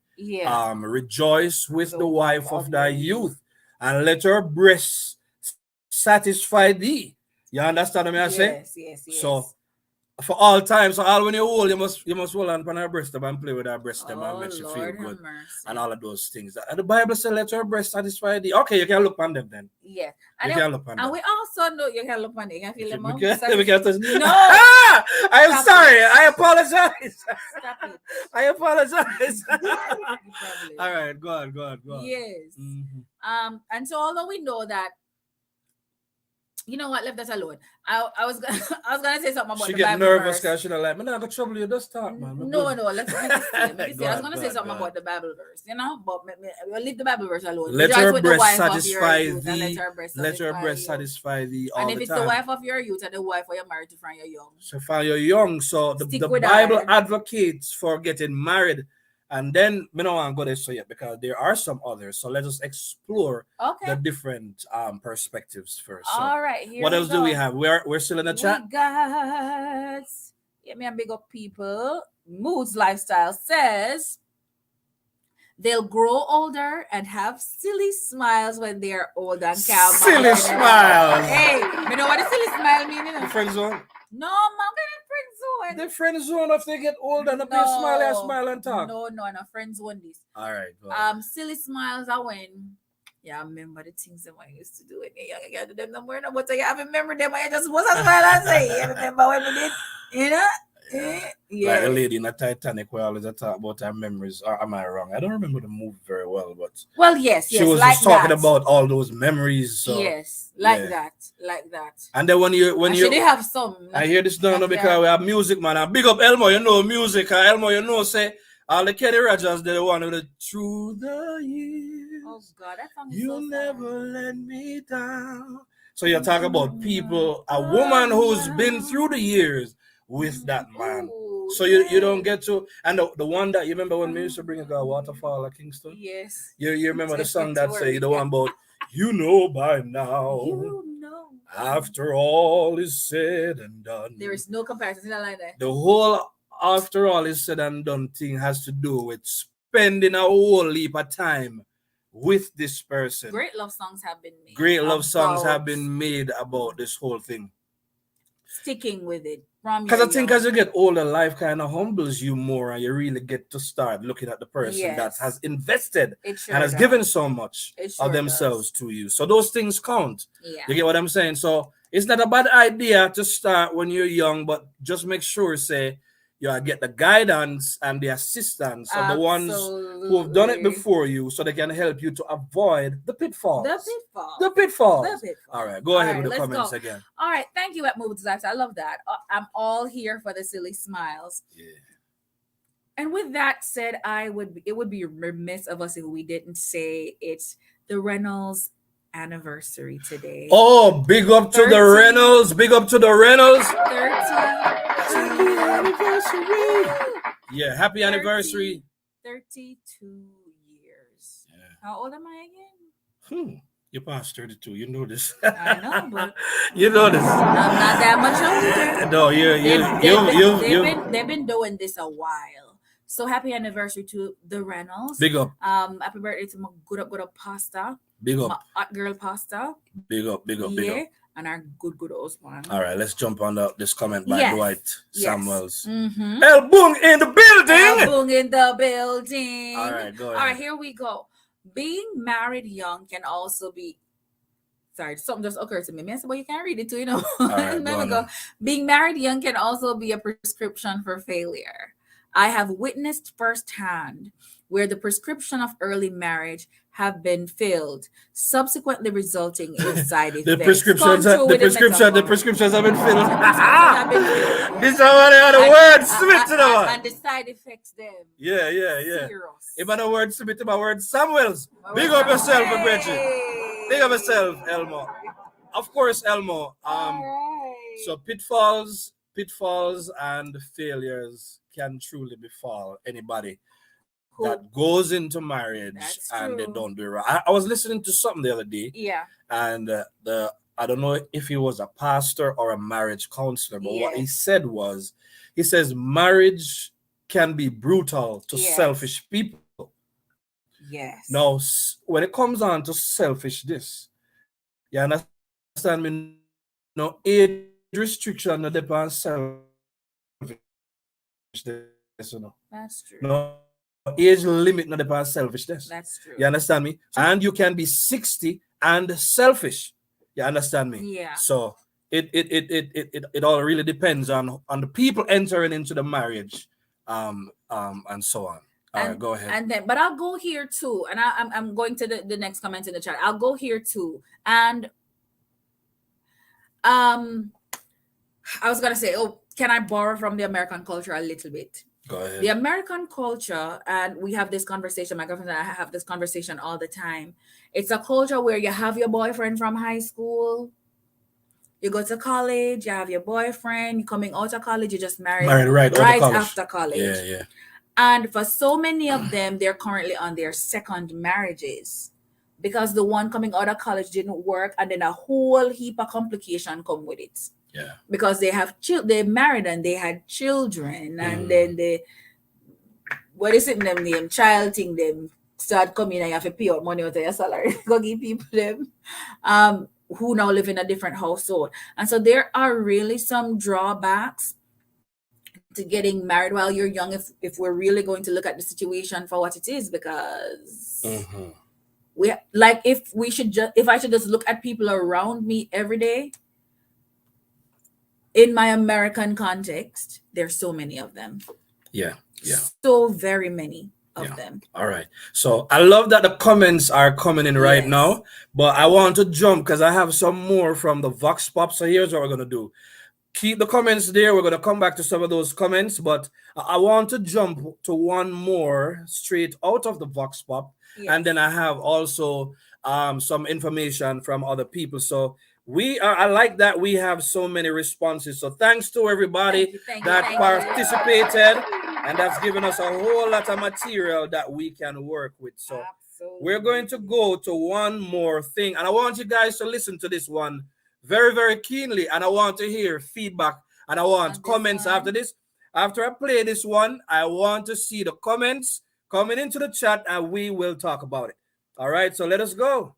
B: rejoice with the wife of thy youth, and let her breasts satisfy thee. You understand what I say?
C: Yes.
B: So for all time, so all when you're old, you must hold on her breast and play with her breast and make you feel good and all of those things. And the Bible says, let her breast satisfy thee. Okay, you can look on them then.
C: Yeah.
B: And you can look on them.
C: And we also know you can look on them. You can feel them.
B: No. I am sorry. I apologize.
C: Stop it.
B: I apologize. All right, go on.
C: Yes. And so although we know that, you know what? Leave that alone. I was gonna say something about
B: she
C: the
B: get
C: Bible
B: nervous
C: verse.
B: Because she don't like, man, I got trouble you. Just talk, man.
C: No. Let's say I was gonna say something about the Bible verse, you know, but we'll leave the Bible verse alone.
B: Let her breast satisfy thee.
C: Let her breast
B: satisfy thee all the time.
C: And if it's the wife of your youth and the wife of your married to from you're young.
B: So from you're young, so the Bible advocates for getting married. And then we don't want to go there so yet because there are some others. So let us explore the different perspectives first. So
C: all right.
B: What else do we have? We're still in the chat.
C: We got get me a big up people. Moods Lifestyle says they'll grow older and have silly smiles when they're old and calm.
B: Silly smiles.
C: Hey, you know what a silly smile mean? You know?
B: The friend zone.
C: No, man, friend zone.
B: The friend zone if they get older and they smile and talk.
C: No, friend zone this.
B: All right. Go ahead.
C: Silly smiles are when I remember the things that I used to do when you're young. I can't do them no more, but I remember them. I just was a smile and say, you remember when we did, you know? Yeah.
B: Like a lady in a Titanic where always talk about her memories. Or am I wrong? I don't remember the movie very well, but
C: yes,
B: she was just talking about all those memories. So
C: yes, like that.
B: And then when you
C: have some.
B: I hear this now because we have music, man. And big up Elmo, you know music. Elmo, you know, say all the Kenny Rogers, they're the one with the through the years.
C: Oh God, that song is
B: you never let me down. So you're talking about people, a woman who's been through the years with that man. So you don't get to, and the one that you remember when we used to bring a girl Waterfall at Kingston?
C: Yes.
B: You remember the song that say the one about you know by now.
C: You know.
B: After all is said and done.
C: There is no comparison in that line there.
B: The whole after all is said and done thing has to do with spending a whole heap of time with this person.
C: Great love songs have been made.
B: Great love songs have
C: about
B: been made about this whole thing.
C: sticking with it from
B: Because
C: your
B: I think
C: young.
B: as you get older, life kind of humbles you more, and you really get to start looking at the person that
C: Yes.
B: has invested
C: It sure
B: and has
C: does.
B: given so much
C: It sure
B: of themselves to you. So those things count.
C: Yeah.
B: You get what I'm saying? So it's not a bad idea to start when you're young, but just make sure, say, you get the guidance and the assistance of the ones who have done it
C: Absolutely.
B: before you, so they can help you to avoid the pitfalls.
C: The pitfalls.
B: The pitfalls.
C: The pitfalls.
B: All right, go
C: All
B: ahead
C: right,
B: with the
C: let's
B: comments
C: go.
B: again.
C: All right, thank you at Moves Lives. I love that. I'm all here for the silly smiles.
B: Yeah.
C: And with that said, it would be remiss of us if we didn't say it's the Reynolds anniversary today.
B: Oh, big up to the
C: 30.
B: Reynolds. Big up to the Reynolds.
C: 32
B: anniversary. Yeah, happy anniversary.
C: 32 years.
B: Yeah.
C: How old am I again?
B: You're past 32. You know this.
C: I know, but
B: you know this.
C: I'm not that much older.
B: No,
C: they've been doing this a while. So happy anniversary to the Reynolds.
B: Big up.
C: Happy birthday to my good up pasta.
B: Big up.
C: My hot girl pasta.
B: Big up. Big up. Big up.
C: And our good husband.
B: All right, let's jump on this comment by
C: Yes.
B: Dwight
C: Yes.
B: Samuels.
C: Mm-hmm.
B: El Boong in the building.
C: El Boong in the building.
B: All right, go ahead.
C: All right, here we go. Being married young can also be. Sorry, something just occurred to me. I said, well, you can't read it too, you know.
B: All right,
C: There we go. Being married young can also be a prescription for failure. I have witnessed firsthand where the prescription of early marriage have been filled, subsequently resulting in side effects.
B: The prescriptions have been filled. This is how the word submit to the one.
C: And the side effects them.
B: Yeah.
C: Serious.
B: If I know word submit to my word Samuels. Big up yourself, Bridget. Big up yourself, Elmo. Of course, Elmo. So pitfalls and failures can truly befall anybody that goes into marriage and they don't do it right. I was listening to something the other day.
C: Yeah.
B: And I don't know if he was a pastor or a marriage counselor, but what he said was, he says marriage can be brutal to selfish people.
C: Yes.
B: Now, when it comes on to selfishness, you understand me? No age restriction no depend selfishness.
C: That's true.
B: No age limit no depend selfishness.
C: That's true.
B: You understand me? And you can be 60 and selfish. You understand me?
C: Yeah.
B: So it all really depends on the people entering into the marriage, and so on. All right, go ahead.
C: And then, but I'll go here too, and I'm going to the next comment in the chat. I'll go here too, and I was gonna say, can I borrow from the American culture a little bit?
B: Go ahead.
C: The American culture, and we have this conversation, my girlfriend and I have this conversation all the time. It's a culture where you have your boyfriend from high school, you go to college, you have your boyfriend, you're coming out of college, you just married right after college.
B: Yeah.
C: And for so many of them, they're currently on their second marriages because the one coming out of college didn't work, and then a whole heap of complication come with it.
B: Yeah.
C: Because they have they married and they had children, and then they what is it them name child thing them start coming and you have to pay out money out of your salary. Go give people them who now live in a different household. And so there are really some drawbacks to getting married while you're young if we're really going to look at the situation for what it is, because we like if I should just look at people around me every day. In my American context, there's so many of them.
B: Yeah.
C: So very many of them.
B: All right. So I love that the comments are coming in right now, but I want to jump because I have some more from the Vox Pop. So here's what we're going to do. Keep the comments there. We're going to come back to some of those comments, but I want to jump to one more straight out of the Vox Pop. Yes. And then I have also some information from other people. So I like that we have so many responses. So thanks to everybody that participated, and that's given us a whole lot of material that we can work with. So we're going to go to one more thing, and I want you guys to listen to this one very, very keenly, and I want to hear feedback, and I want comments after this. After I play this one, I want to see the comments coming into the chat, and we will talk about it. All right, so let us go.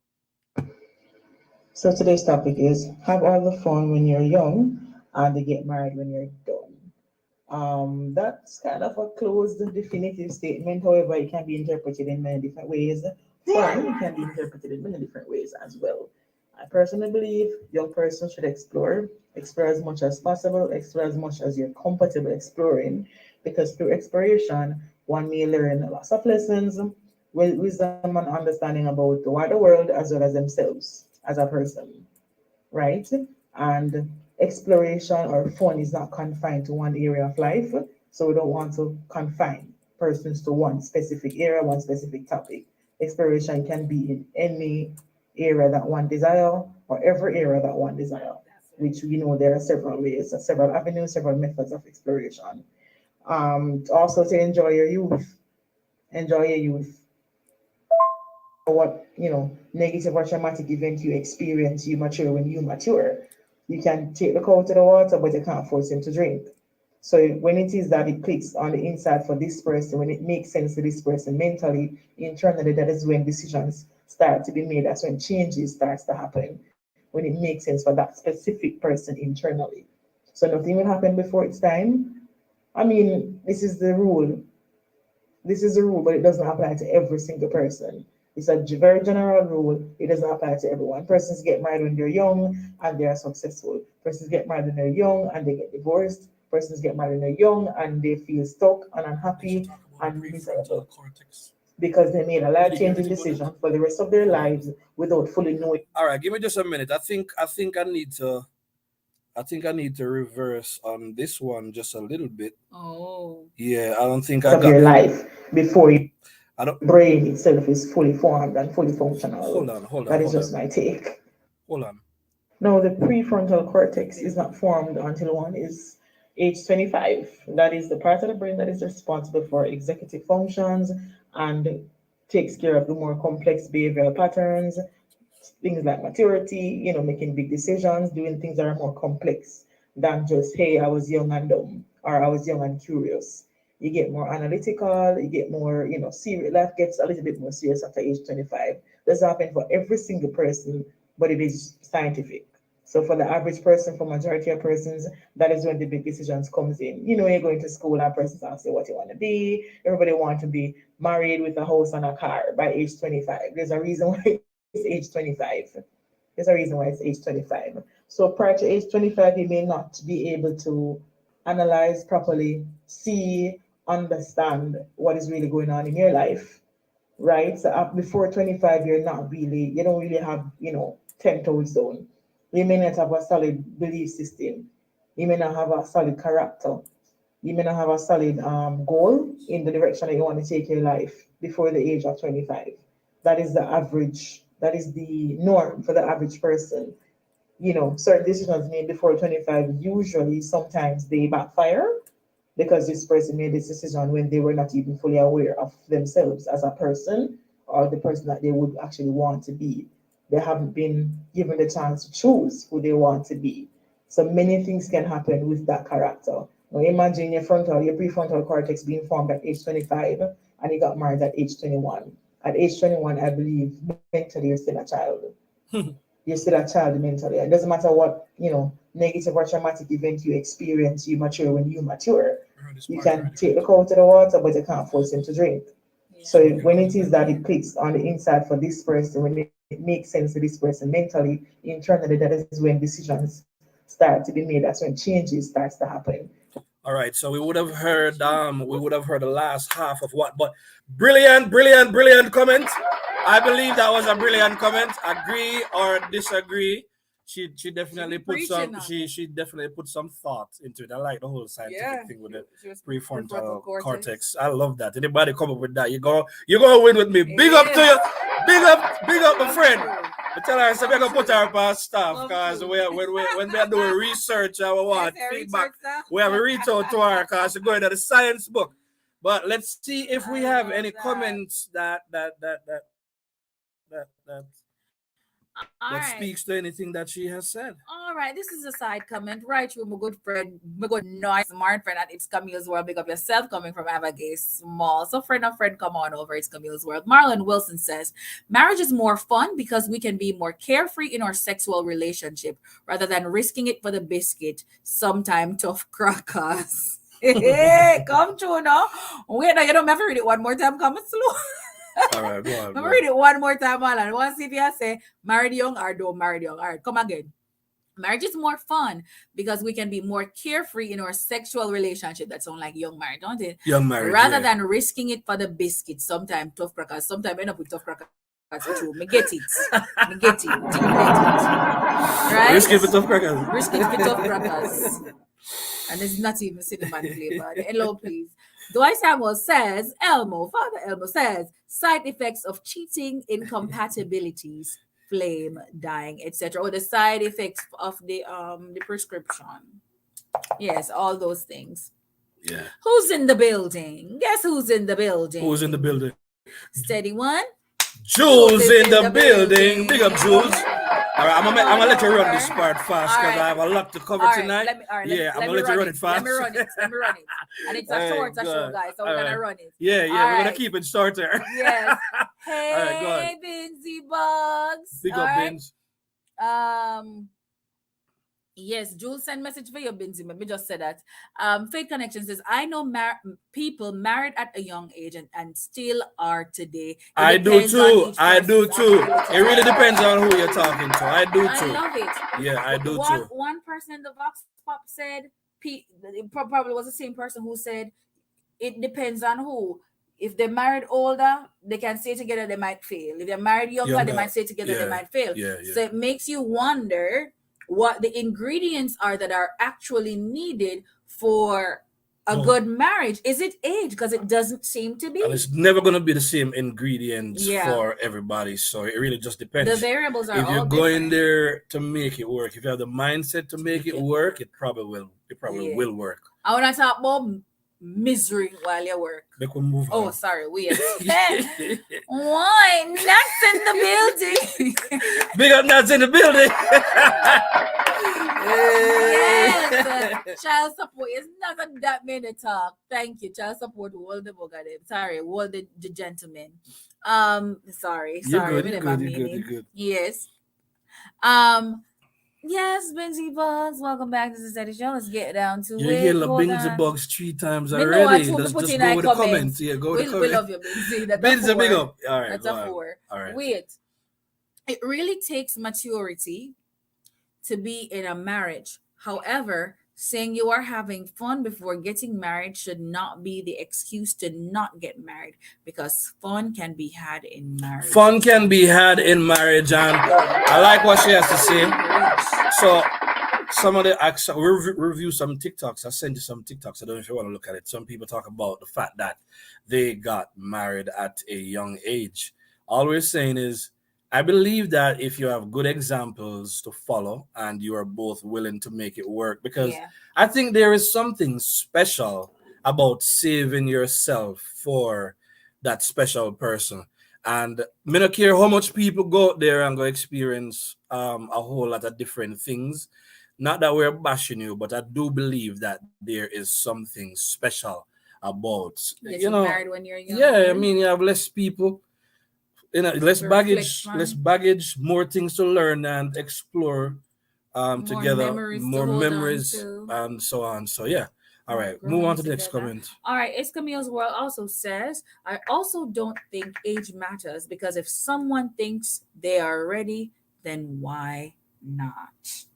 E: So today's topic is have all the fun when you're young and they get married when you're done. That's kind of a closed, definitive statement. However, it can be interpreted in many different ways. Fun can be interpreted in many different ways as well. I personally believe young person should explore as much as possible, explore as much as you're comfortable exploring, because through exploration, one may learn lots of lessons, wisdom and understanding about the wider world as well as themselves as a person, right? And exploration or fun is not confined to one area of life. So we don't want to confine persons to one specific area, one specific topic. Exploration can be in any area that one desire or every area that one desire, which we know there are several ways, several avenues, several methods of exploration. Also to enjoy your youth, what negative or traumatic event you experience, you mature when you mature. You can take the cow to the water, but you can't force him to drink. So when it is that it clicks on the inside for this person, when it makes sense to this person mentally, internally, that is when decisions start to be made. That's when changes starts to happen. When it makes sense for that specific person internally. So nothing will happen before it's time. I mean, this is the rule, but it doesn't apply to every single person. It's a very general rule. It doesn't apply to everyone. Persons get married when they're young and they are successful. Persons get married when they're young and they get divorced. Persons get married when they're young and they feel stuck and unhappy and miserable because they made a life-changing decision for the rest of their lives without fully knowing.
B: All right, give me just a minute. I think I need to reverse on this one just a little bit.
C: Oh.
B: Yeah, I don't think I
E: Of
B: got.
E: your life before your
B: I don't.
E: brain itself is fully formed and fully functional.
B: Hold on, hold on,
E: That is
B: hold
E: just
B: on,
E: my take.
B: hold on.
E: No, the prefrontal cortex is not formed until one is age 25. That is the part of the brain that is responsible for executive functions and takes care of the more complex behavioral patterns, things like maturity, making big decisions, doing things that are more complex than just, hey, I was young and dumb or I was young and curious. You get more analytical, you get more, serious. Life gets a little bit more serious after age 25. This happens for every single person, but it is scientific. So for the average person, for majority of persons, that is when the big decisions comes in. You're going to school and persons ask you what you want to be. Everybody want to be married with a house and a car by age 25. There's a reason why it's age 25. There's a reason why it's age 25. So prior to age 25, you may not be able to analyze properly, see, understand what is really going on in your life, right? So before 25, you don't really have, 10 toes down. You may not have a solid belief system. You may not have a solid character. You may not have a solid goal in the direction that you want to take your life before the age of 25. That is the average, that is the norm for the average person. Certain decisions made before 25, usually sometimes they backfire because this person made this decision when they were not even fully aware of themselves as a person or the person that they would actually want to be. They haven't been given the chance to choose who they want to be. So many things can happen with that character. Now imagine your prefrontal cortex being formed at age 25 and you got married at age 21. At age 21, I believe mentally you're still a child. You're still a child mentally. It doesn't matter what, negative or traumatic event you experience, you mature when you mature. You can take the cow to the water, but you can't force him to drink.
C: Yeah.
E: So when it is that it clicks on the inside for this person, when it makes sense to this person mentally, internally, that is when decisions start to be made. That's when changes starts to happen.
B: All right, so we would have heard the last half of what, but brilliant, brilliant, brilliant comment. I believe that was a brilliant comment. Agree or disagree? She definitely put some she definitely put some thought into it. I like the whole scientific thing with the prefrontal cortex. I love that. Anybody come up with that? You go win with me. Big up to you. Big up, my friend. I tell her, so we're gonna put her past stuff because when we are doing research, I want feedback. We have a reach out to her because she's going to the science book. But let's see if we have any comments that
C: All
B: that
C: right.
B: speaks to anything that she has said.
C: All right, this is a side comment. Right, you, my good friend, my good nice smart friend, and it's Camille's World. Big up yourself coming from Avagay Small. So, friend of friend, come on over. It's Camille's World. Marlon Wilson says, marriage is more fun because we can be more carefree in our sexual relationship rather than risking it for the biscuit. Sometime tough crackers. Hey, come true now. Wait, now you don't have to read it one more time. Come slow.
B: All right, go on.
C: Let me read it one more time, Alan. Once if you say married young or don't marry young. All right, come again. Marriage is more fun because we can be more carefree in our sexual relationship. That sounds like young married, don't it?
B: Young married.
C: Rather than risking it for the biscuit. Sometimes tough crackers. Sometimes end up with tough crackers. True. Me get it. Me get it. Right?
B: Risk it for tough crackers.
C: Risk it for tough crackers. And it's not even cinnamon flavor. Hello, please. Dwight Samuel says, Father Elmo says, side effects of cheating, incompatibilities, flame, dying, etc. Or the side effects of the prescription. Yes, all those things.
B: Yeah.
C: Who's in the building? Guess who's in the building?
B: Who's in the building?
C: Steady one.
B: Jules in the building. Big up, Jules. All right, I'm gonna let you run this part fast because I have a lot to cover tonight. I'm gonna let you run it fast.
C: Let me run it. And it's a short show, guys, so we're gonna run it.
B: Yeah, we're gonna keep it shorter.
C: Yes. Hey,
B: All right,
C: Binsy Bugs.
B: Big up, Bins.
C: Yes, Jules sent message for you, Binsy. Let me just say that. Faith Connection says, I know people married at a young age and still are today.
B: I do too. It really depends on who you're talking to. I do too.
C: I love it.
B: Yeah, I do too.
C: One person in the Vox Pop said, it probably was the same person who said, it depends on who. If they're married older, they can stay together, they might fail. If they're married younger, they might stay together, they might fail. So it makes you wonder what the ingredients are that are actually needed for a good marriage. Is it age? Because it doesn't seem to be.
B: And it's never going to be the same ingredients for everybody. So it really just depends.
C: The variables are all
B: If you're
C: different.
B: going there to make it work, if you have the mindset to make it work, it probably will. It probably will work.
C: I want to talk about misery while you work.
B: Make we move on.
C: Sorry, weird. Why? Nuts in the building.
B: Big up nuts in the building.
C: Yes. Child support is not that many talk. Thank you. Child support hold the book at him. Sorry, hold the gentleman. Sorry.
B: You're good.
C: Yes. Yes, Benji Bugs. Welcome back to the Steady Show. Let's get down to it.
B: You hear the Benji Bugs 3 times already. Just go with the comments. Yeah, go with the comments.
C: We love you, Benji.
B: Benji, big up. All right.
C: That's a 4.
B: All right.
C: Wait. It really takes maturity to be in a marriage. However, saying you are having fun before getting married should not be the excuse to not get married, because fun can be had in marriage.
B: Fun can be had in marriage, and I like what she has to say. So, some of the review some TikToks. I sent you some TikToks. I don't know if you want to look at it. Some people talk about the fact that they got married at a young age. All we're saying is, I believe that if you have good examples to follow and you are both willing to make it work, because I think there is something special about saving yourself for that special person. And I don't care how much people go out there and go experience a whole lot of different things. Not that we're bashing you, but I do believe that there is something special about,
C: married when you're young.
B: Yeah, I mean, you have less people. Less baggage, more things to learn and explore together, more memories and so on. So yeah. All right, move on to the next comment.
C: All right, it's Camille's World also says, I also don't think age matters, because if someone thinks they are ready, then why not?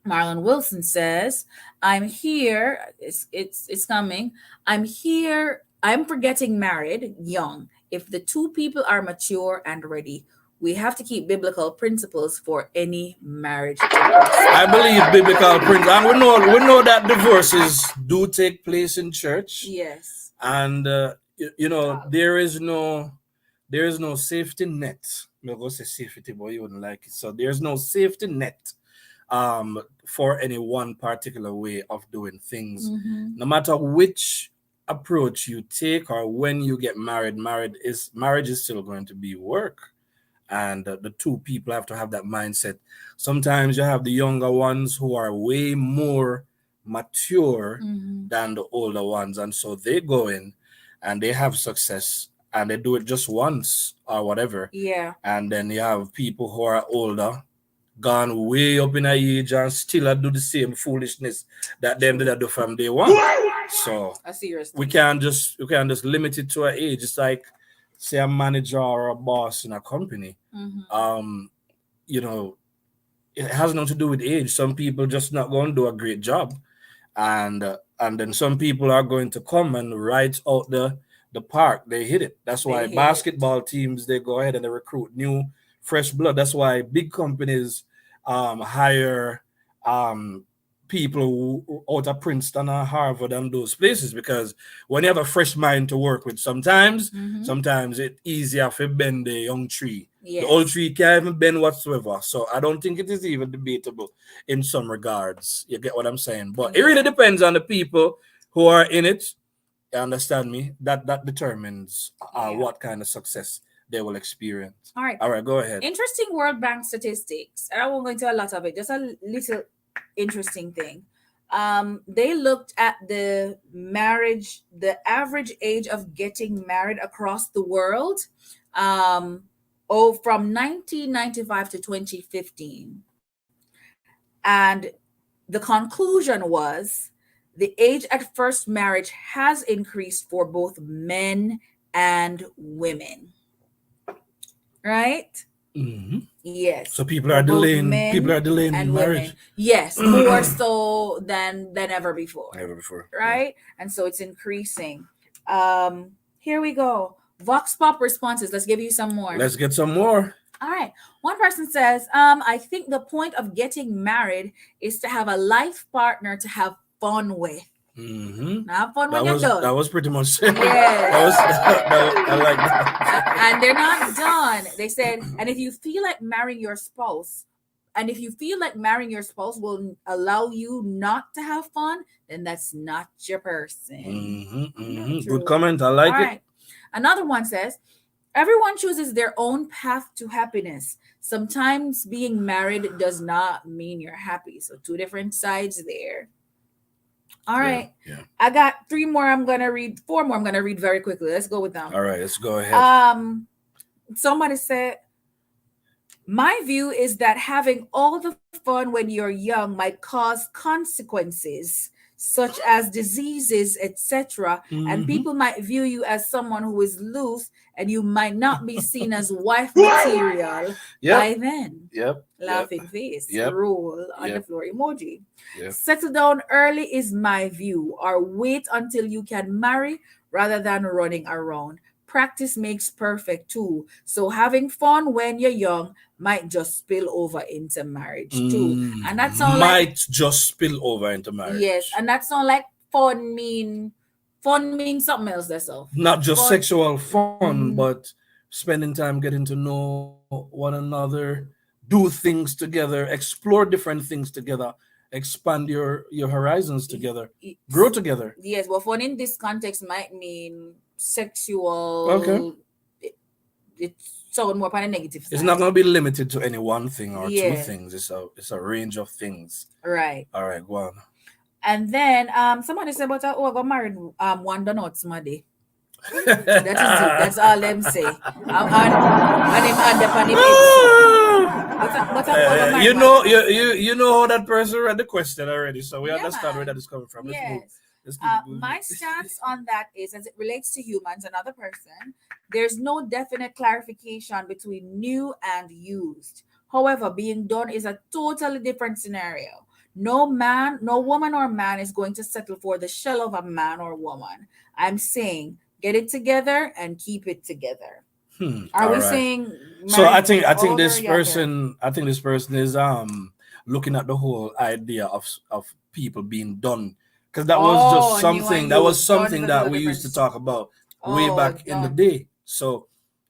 C: Marlon Wilson says, I'm here. It's coming. I'm here. I'm for getting married young. If the two people are mature and ready, we have to keep biblical principles for any marriage.
B: I believe biblical principles, and we know that divorces do take place in church.
C: Yes,
B: and there is no safety net. I'm not gonna say safety, but you wouldn't like it. So there's no safety net for any one particular way of doing things. No matter which approach you take or when you get married, marriage is still going to be work. and the two people have to have that mindset. Sometimes you have the younger ones who are way more mature than the older ones, and so they go in and they have success and they do it just once or whatever.
C: Yeah.
B: And then you have people who are older, gone way up in age, and still do the same foolishness that them did do from day one. So
C: I see your
B: we can't just limit it to an age. It's like, say, a manager or a boss in a company. You know, it has nothing to do with age. Some people just not going to do a great job, and then some people are going to come and right out the park. They hit it. That's why basketball teams, they go ahead and they recruit new fresh blood. That's why big companies hire people who out of Princeton or Harvard and those places, because when you have a fresh mind to work with, sometimes it's easier to bend the young tree.
C: Yes.
B: The old tree can't even bend whatsoever. So I don't think it is even debatable in some regards. You get what I'm saying? But it really depends on the people who are in it. You understand me? That determines what kind of success they will experience.
C: All right,
B: go ahead.
C: Interesting World Bank statistics. And I won't go into a lot of it, just a little interesting thing. They looked at the average age of getting married across the world from 1995 to 2015. And the conclusion was the age at first marriage has increased for both men and women. Right? Yes.
B: So people are delaying marriage.
C: Women. Yes, more so than ever before. Right?
B: Yeah.
C: And so it's increasing. Here we go. Vox Pop responses. Let's give you some more.
B: Let's get some more.
C: All right. One person says, I think the point of getting married is to have a life partner to have fun with. Not fun when you're done.
B: That was pretty much it.
C: Yes.
B: I like that.
C: And they're not done. They said, and if you feel like marrying your spouse will allow you not to have fun, then that's not your person.
B: Good comment. I like it.
C: Right. Another one says, everyone chooses their own path to happiness. Sometimes being married does not mean you're happy. So two different sides there. All right.
B: Yeah.
C: I got four more I'm going to read very quickly. Let's go with them.
B: All right, let's go ahead.
C: Somebody said, my view is that having all the fun when you're young might cause consequences such as diseases, etc. And people might view you as someone who is loose, and you might not be seen as wife material by then. Laughing face. Roll on the floor emoji. Settle down early is my view, or wait until you can marry rather than running around. Practice makes perfect too. So having fun when you're young might just spill over into marriage too. And that sounds
B: just spill over into marriage.
C: Yes, and that sounds like fun means something else. That's all.
B: Not just fun. Sexual fun, but spending time getting to know one another, do things together, explore different things together, expand your horizons together, grow together.
C: Yes, but fun in this context might mean sexual.
B: Okay.
C: It's so more on a negative side.
B: It's not going to be limited to any one thing or two things. It's a range of things.
C: Right.
B: All right, go on.
C: And then somebody said, but I got married one done out Smaddy. That is it. That's all them say.
B: You know how that person read the question already, so we understand where that is coming from.
C: My stance on that is, as it relates to humans, another person, there's no definite clarification between new and used. However, being done is a totally different scenario. No man, no woman or man is going to settle for the shell of a man or woman. I'm saying get it together and keep it together. Are we saying?
B: So I think this person is looking at the whole idea of people being done, because that was just something that we used to talk about way back in the day. So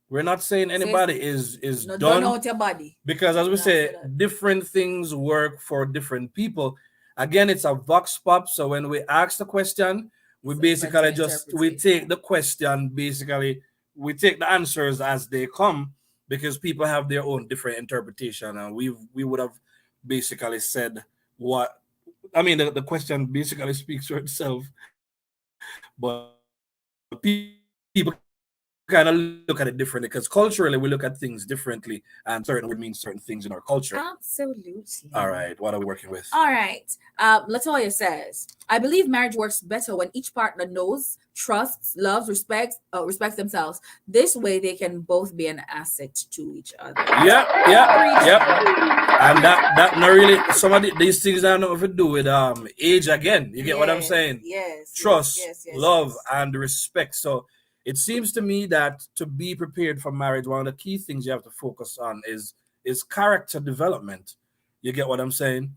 B: we're not saying anybody is done
C: out your body,
B: because as we say, different things work for different people. Again, it's a vox pop. So when we ask the question, we basically we take the question, basically we take the answers as they come, because people have their own different interpretation, and we would have basically said what I mean. The question basically speaks for itself, but people kind of look at it differently because culturally we look at things differently, and certain word means certain things in our culture.
C: Absolutely.
B: All right, what are we working with?
C: All right. Latoya says, I believe marriage works better when each partner knows, trusts, loves, respects themselves. This way they can both be an asset to each other.
B: Yep. And that not really some of these things have nothing to do with age again. You get what I'm saying?
C: Yes.
B: Trust,
C: yes,
B: love, and respect. So it seems to me that to be prepared for marriage, one of the key things you have to focus on is character development. You get what I'm saying?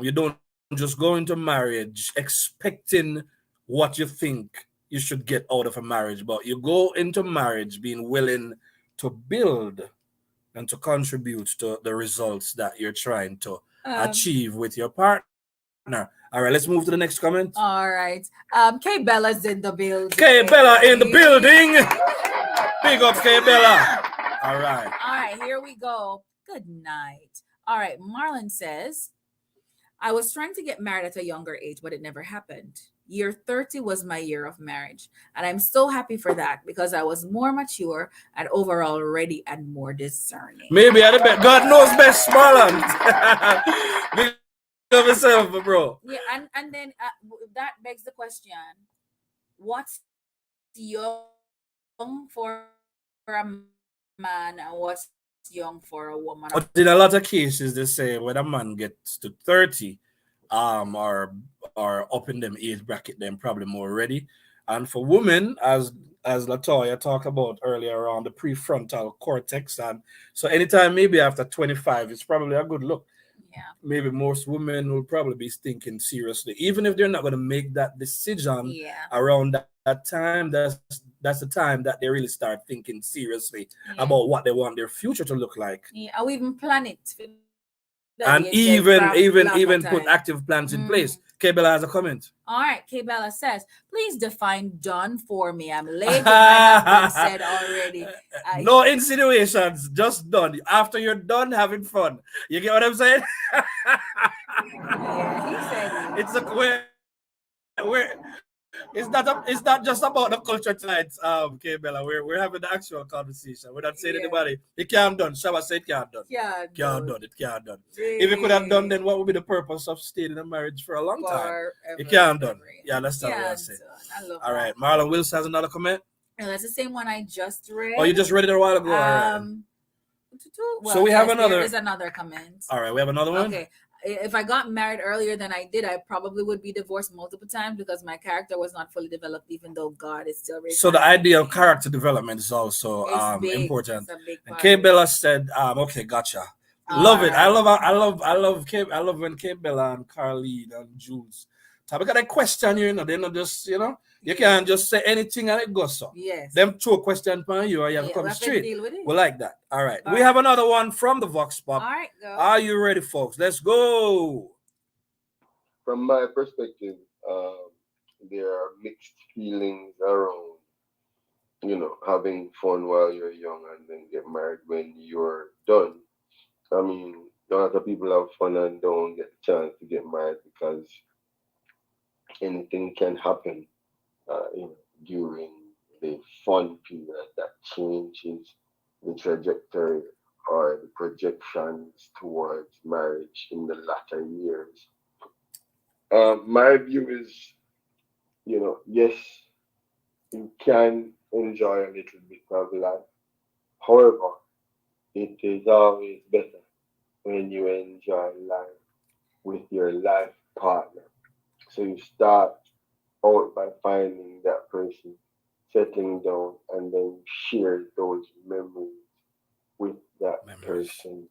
B: You don't just go into marriage expecting what you think you should get out of a marriage, but you go into marriage being willing to build and to contribute to the results that you're trying to achieve with your partner. All right, let's move to the next comment.
C: All right. K Bella's in the building.
B: K Bella in the building. Big up K Bella. All right,
C: here we go. Good night. All right, Marlon says, I was trying to get married at a younger age, but it never happened. Year 30 was my year of marriage, and I'm so happy for that because I was more mature and overall ready and more discerning.
B: Maybe I bet God knows best, Marlon. Big up yourself, bro.
C: Yeah, and then that begs the question: what's young for a man and what's young for a woman?
B: But in a lot of cases, they say when a man gets to 30, or up in them age bracket, then probably more ready. And for women, as Latoya talked about earlier, around the prefrontal cortex, and so anytime maybe after 25, it's probably a good look.
C: Yeah.
B: Maybe most women will probably be thinking seriously, even if they're not going to make that decision around that time. That's the time that they really start thinking seriously about what they want their future to look like.
C: Yeah, or even plan it.
B: And even put active plans in place. K Bella has a comment.
C: All right, K Bella says, please define done for me. I'm late. It might have been said already.
B: No insinuations, just done. After you're done having fun. You get what I'm saying?
C: Yeah, he said
B: it's it's not just about the culture tonight, K Bella. We're having the actual conversation. We're not saying anybody it can't done. Shaba said it can't done. Can't done. It can't done. If it could have done, then what would be the purpose of staying in a marriage for a long time? It can't done. Yeah, that's what I say. All right, Marlon Wilson has another comment.
C: And that's the same one I just read.
B: Oh, you just read it a while ago. All right. So we have another.
C: There is another comment.
B: All right, we have another one.
C: Okay. If I got married earlier than I did, I probably would be divorced multiple times because my character was not fully developed, even though God is still raising.
B: So the idea of character development is also important. And K Bella said, okay, gotcha. Love it. I love when K Bella and Carleen and Jules. So we got a question here, they're not just, you can't just say anything and it goes so.
C: Yes.
B: Them throw a question upon you and you have to come straight. We like that. All right. We have another one from the Vox Pop.
C: All right, go.
B: Are you ready, folks? Let's go.
F: From my perspective, there are mixed feelings around, having fun while you're young and then get married when you're done. I mean, a lot of people have fun and don't get the chance to get married because anything can happen, during the fun period that changes the trajectory or the projections towards marriage in the latter years. My view is, yes, you can enjoy a little bit of life. However, it is always better when you enjoy life with your life partner. So you start out by finding that person, settling down, and then share those memories with that person,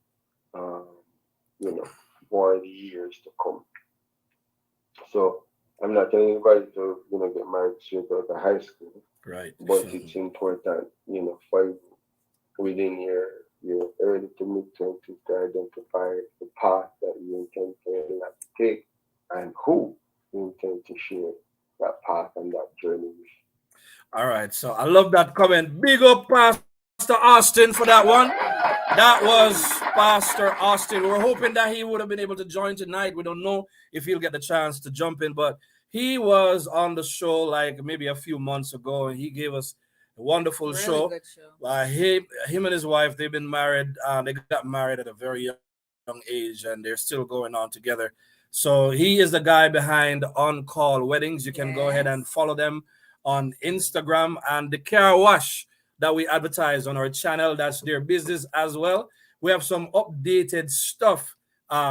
F: for the years to come. So I'm not telling anybody to, get married straight out of high school.
B: Right.
F: But it's important, for you within your early to mid-20s to identify the path that you intend to take and who you intend to share that path and that journey with.
B: All right. So I love that comment. Big up, Pastor Austin, for that one. That was Pastor Austin. We're hoping that he would have been able to join tonight. We don't know if he'll get the chance to jump in, but he was on the show like maybe a few months ago, and he gave us a wonderful
C: Really
B: show.
C: good show.
B: Him and his wife, they've been married. They got married at a very young age, and they're still going on together. So he is the guy behind On Call Weddings. You can go ahead and
C: Yes.
B: follow them on Instagram, and the car wash that we advertise on our channel. That's their business as well. We have some updated stuff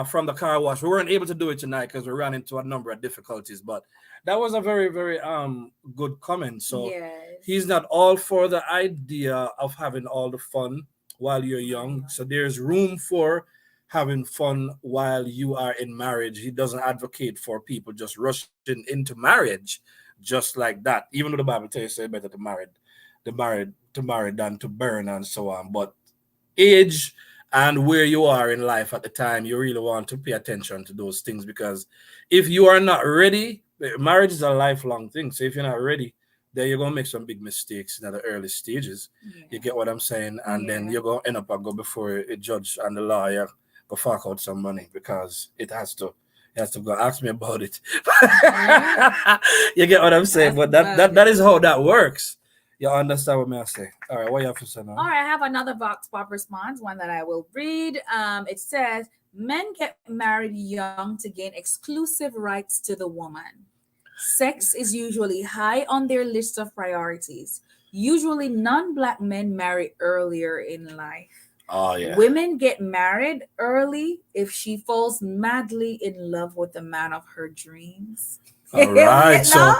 B: from the car wash. We weren't able to do it tonight because we ran into a number of difficulties, but that was a very, very good comment. So
C: Yes.
B: he's not all for the idea of having all the fun while you're young. So there's room for having fun while you are in marriage. He doesn't advocate for people just rushing into marriage just like that. Even though the Bible tells you it's better to marry than to burn and so on. But age and where you are in life at the time, you really want to pay attention to those things, because if you are not ready, marriage is a lifelong thing. So if you're not ready, then you're gonna make some big mistakes in the early stages.
C: Yeah.
B: You get what I'm saying? And then
C: Yeah.
B: you're gonna end up and go before a judge and the lawyer go fork out some money because it has to go ask me about it. You get what I'm saying?
C: Ask
B: But
C: about
B: that
C: it.
B: is how that works. You understand what I say? All right, what you have to say now?
C: All right, I have another Vox Pop response, one that I will read. It says, men get married young to gain exclusive rights to the woman. Sex is usually high on their list of priorities. Usually, non-black men marry earlier in life.
B: Oh yeah.
C: Women get married early if she falls madly in love with the man of her dreams.
B: All right. So
C: No?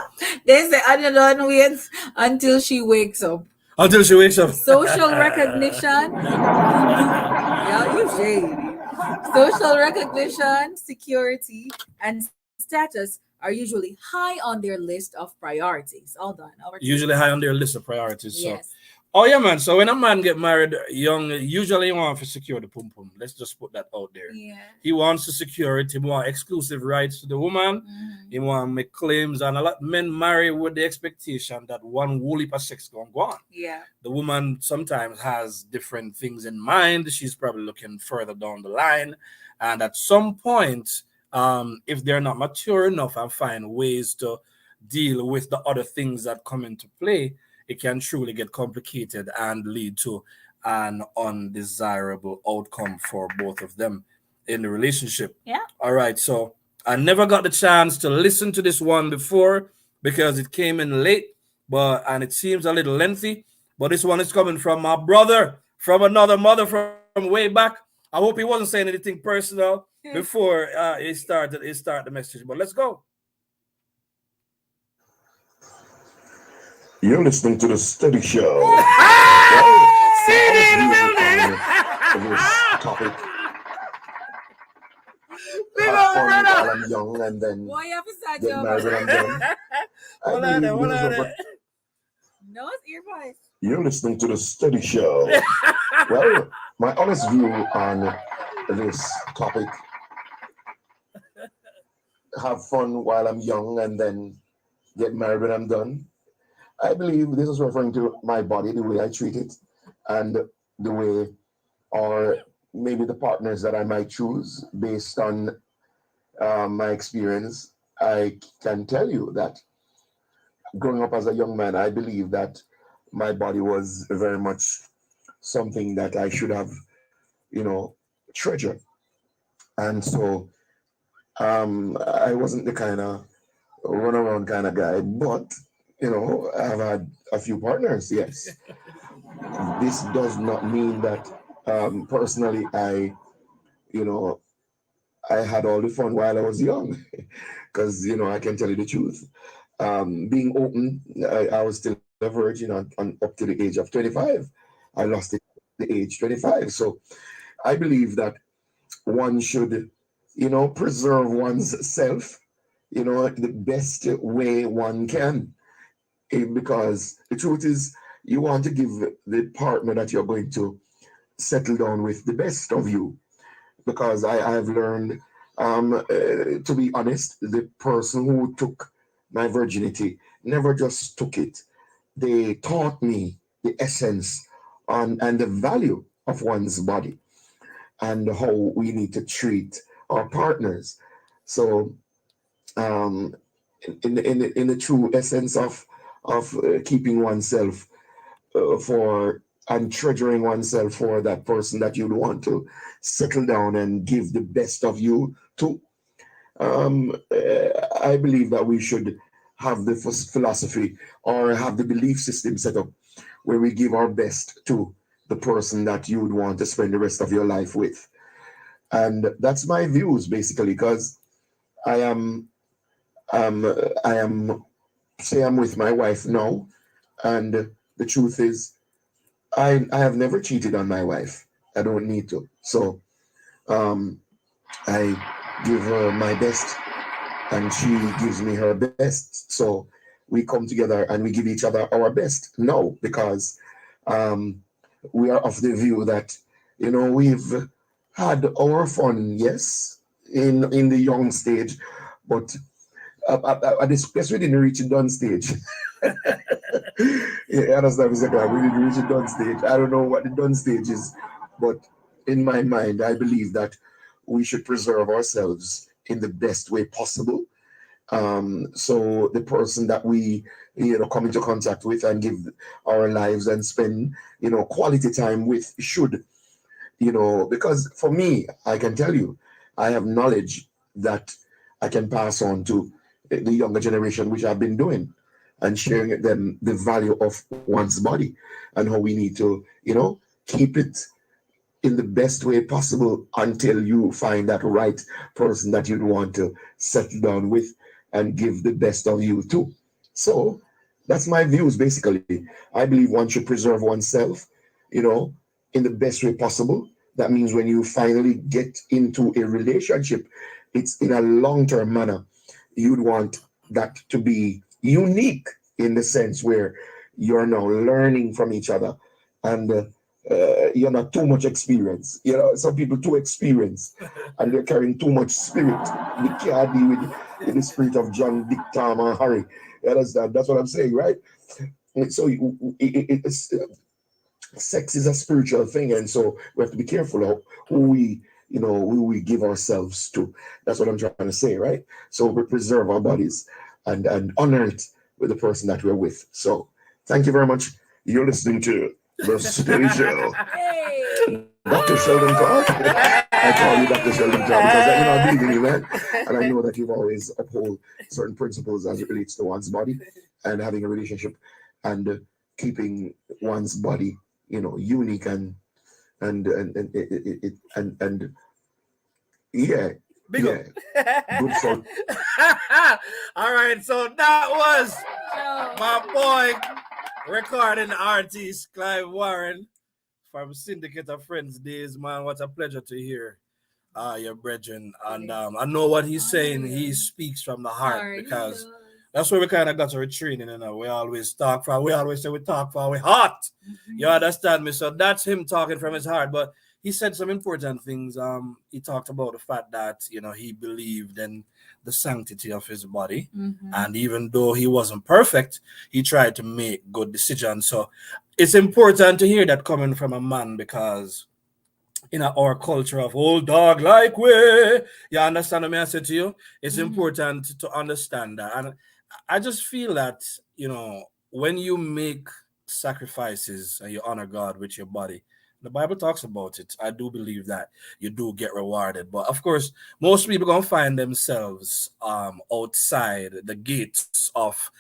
C: They say, I don't wait until she wakes up.
B: until she wakes up.
C: Social recognition. Yeah, you shady. Social recognition, security, and status are usually high on their list of priorities. All done. Over to you.
B: Usually high on their list of priorities. So
C: Yes.
B: oh yeah, man. So when a man get married young, usually he want to secure the pum pum. Let's just put that out there.
C: Yeah.
B: He wants to secure it. He want exclusive rights to the woman.
C: Mhm.
B: He want to make claims, and a lot of men marry with the expectation that one whole heap of sex gonna go on.
C: Yeah.
B: The woman sometimes has different things in mind. She's probably looking further down the line, and at some point, if they're not mature enough and find ways to deal with the other things that come into play, it can truly get complicated and lead to an undesirable outcome for both of them in the relationship.
C: Yeah.
B: All right. So I never got the chance to listen to this one before because it came in late, and it seems a little lengthy. But this one is coming from my brother from another mother from way back. I hope he wasn't saying anything personal before he started the message. But let's go.
G: You're listening to the Study Show.
B: CD in the building.
G: This topic.
B: Big
G: Have
B: old
G: fun
B: brother.
G: while I'm young and then
C: Boy, you have to start
G: get
C: your
G: married when I'm done. I
B: Hold on
G: believe
B: there, hold
G: those
B: on
G: are-
B: there.
C: No, it's earbuds.
G: You're listening to the Study Show. Well, my honest view on this topic: have fun while I'm young and then get married when I'm done. I believe this is referring to my body, the way I treat it, and the way, or maybe the partners that I might choose based on my experience. I can tell you that growing up as a young man, I believe that my body was very much something that I should have, treasured. And so I wasn't the kind of run around kind of guy, but I've had a few partners, yes. This does not mean that personally I had all the fun while I was young, because I can tell you the truth. Being open, I was still a virgin up to the age of 25. I lost it at the age 25. So I believe that one should, preserve one's self, the best way one can. Because the truth is, you want to give the partner that you're going to settle down with the best of you. Because I have learned, to be honest, the person who took my virginity never just took it. They taught me the essence and the value of one's body and how we need to treat our partners. So, in the true essence of keeping oneself for and treasuring oneself for that person that you'd want to settle down and give the best of you to, I believe that we should have the philosophy or have the belief system set up where we give our best to the person that you would want to spend the rest of your life with. And that's my views basically, because I am I am say I'm with my wife now, and the truth is I have never cheated on my wife. I don't need to. So I give her my best and she gives me her best. So we come together and we give each other our best. No, because we are of the view that, we've had our fun, yes, in the young stage, but at this place we didn't reach the done stage. Yeah, understand, Mr. Clark? We didn't reach the done stage. I don't know what the done stage is, but in my mind, I believe that we should preserve ourselves in the best way possible. So the person that we, come into contact with and give our lives and spend, quality time with should, because for me, I can tell you, I have knowledge that I can pass on to the younger generation, which I've been doing and sharing with them the value of one's body and how we need to, keep it in the best way possible until you find that right person that you'd want to settle down with and give the best of you to. So that's my views basically. I believe one should preserve oneself, in the best way possible. That means when you finally get into a relationship, it's in a long-term manner. You'd want that to be unique in the sense where you're now learning from each other and you're not too much experience. Some people too experienced and they're carrying too much spirit. They can't deal with the spirit of John, Dick, Tom, and Harry. You understand? That's what I'm saying, right? So it's sex is a spiritual thing, and so we have to be careful of who we give ourselves to. That's what I'm trying to say, right? So we preserve our bodies and honor it with the person that we're with. So thank you very much. You're listening to The Steady Show.
C: Hey.
G: Dr. Sheldon Clark. I call you Dr. Sheldon Clark because I believe in you, man. And I know that you've always uphold certain principles as it relates to one's body and having a relationship and keeping one's body, unique and yeah.
B: Big up.
G: Good for.
B: All right, so that was my boy, recording artist Clive Warren from Syndicate of Friends days, man. What a pleasure to hear your brethren. And I know what he's saying. He speaks from the heart because that's where we kind of got our training. We always talk for, we always say we talk for our heart. Mm-hmm. You understand me? So that's him talking from his heart. But he said some important things. He talked about the fact that, he believed in the sanctity of his body. Mm-hmm. And even though he wasn't perfect, he tried to make good decisions. So it's important to hear that coming from a man because in our culture of old dog like way, you understand what I say to you? It's important to understand that. And I just feel that, when you make sacrifices and you honor God with your body, the Bible talks about it. I do believe that you do get rewarded. But of course, most people going to find themselves outside the gates of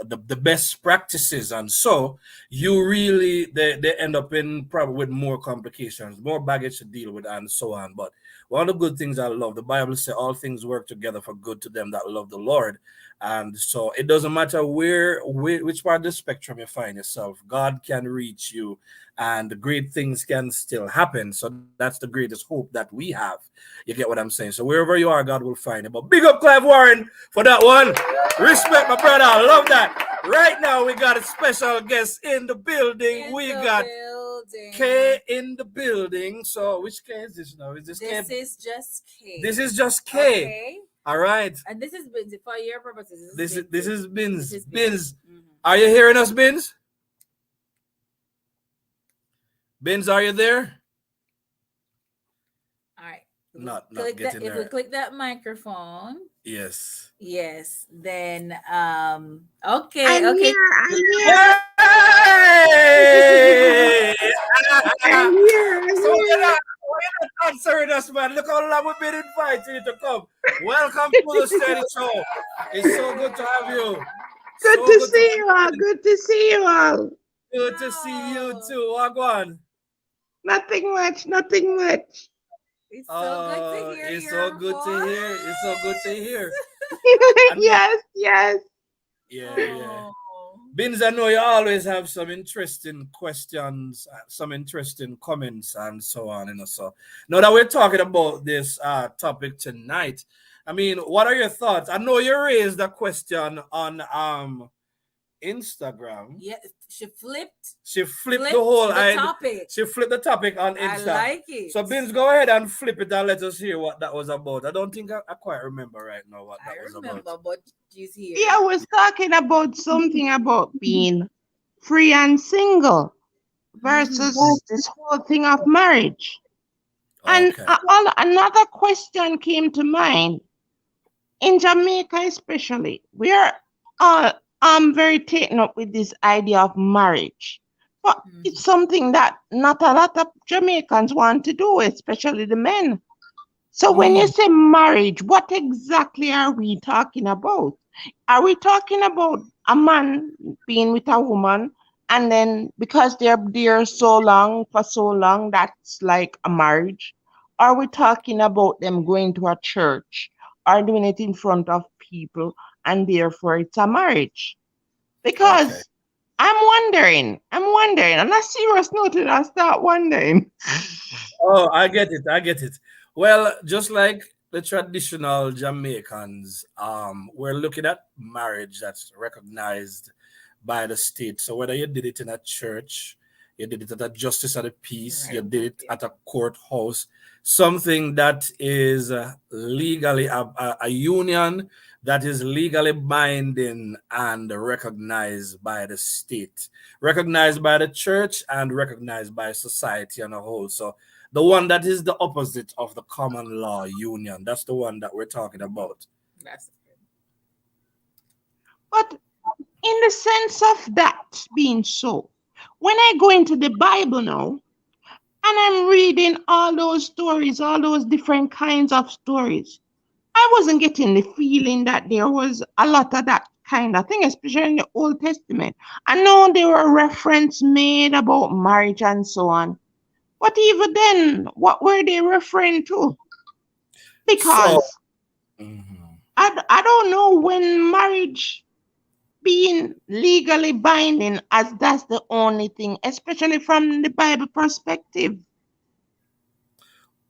B: the best practices, and so you really they end up in probably with more complications, more baggage to deal with, and so on. But one of the good things I love, the Bible says all things work together for good to them that love the Lord. And so it doesn't matter which part of the spectrum you find yourself, God can reach you and great things can still happen. So that's the greatest hope that we have. You get what I'm saying? So wherever you are, God will find you. But big up Clive Warren for that one. Respect, my brother. I love that. Right now, we got a special guest in the building. K in the building. So which K is this now? Is this K?
C: This is just K.
B: This is just K.
C: Okay.
B: All right.
C: And this is Binz. For your purposes,
B: This is Binz.
C: Binz.
B: Mm-hmm. Are you hearing us, Binz? Binz, are you there? not
C: Click that.
B: getting
C: If we
B: there.
C: click that microphone,
B: Yes.
C: yes, then
H: I'm
C: okay.
H: here. I'm here.
B: Hey!
H: I'm here. I'm
B: So
H: here.
B: you're not answering us, man. Look how long we've been inviting you to come. Welcome to the Steady Show. It's so good to have you.
H: Good
B: So
H: to
B: good
H: see you all. Good to see you all.
B: good to see you
C: Wow.
B: too. Wagwan.
H: Nothing much. Nothing much.
C: It's so good to hear
B: It's
C: your
B: so good to hear. It's so good to hear. And
H: Yes. Yes.
B: yeah.
C: Oh.
B: Bins, I know you always have some interesting questions, some interesting comments, and so on. So now that we're talking about this topic tonight, I mean, what are your thoughts? I know you raised a question on Instagram.
C: Yeah, she flipped
B: She flipped the whole
C: the topic.
B: She flipped the topic on
C: I
B: Insta.
C: like it.
B: So Bins, go ahead and flip it and let us hear what that was about. I don't think I quite remember right now what that was about.
C: but she's here.
H: Yeah, I was talking about something about being free and single versus this whole thing of marriage. And
B: Okay.
H: another question came to mind. In Jamaica, especially, we are all very taken up with this idea of marriage. But it's something that not a lot of Jamaicans want to do, especially the men. So when you say marriage, what exactly are we talking about? Are we talking about a man being with a woman and then because they're there so long, for so long, that's like a marriage? Are we talking about them going to a church or doing it in front of people and therefore it's a marriage? Because
B: Okay.
H: I'm wondering, on a serious note, I start wondering.
B: Oh, I get it. Well, just like the traditional Jamaicans, we're looking at marriage that's recognized by the state. So whether you did it in a church, you did it at a justice of the peace, you did it at a courthouse, something that is legally a union that is legally binding and recognized by the state, recognized by the church, and recognized by society on a whole. So the one that is the opposite of the common law union, that's the one that we're talking about.
C: That's
H: But in the sense of that being so, when I go into the Bible now and I'm reading all those stories, all those different kinds of stories, I wasn't getting the feeling that there was a lot of that kind of thing, especially in the Old Testament. I know there were reference made about marriage and so on. But even then, what were they referring to?
B: So,
H: Because I don't know when marriage being legally binding as that's the only thing, especially from the Bible perspective.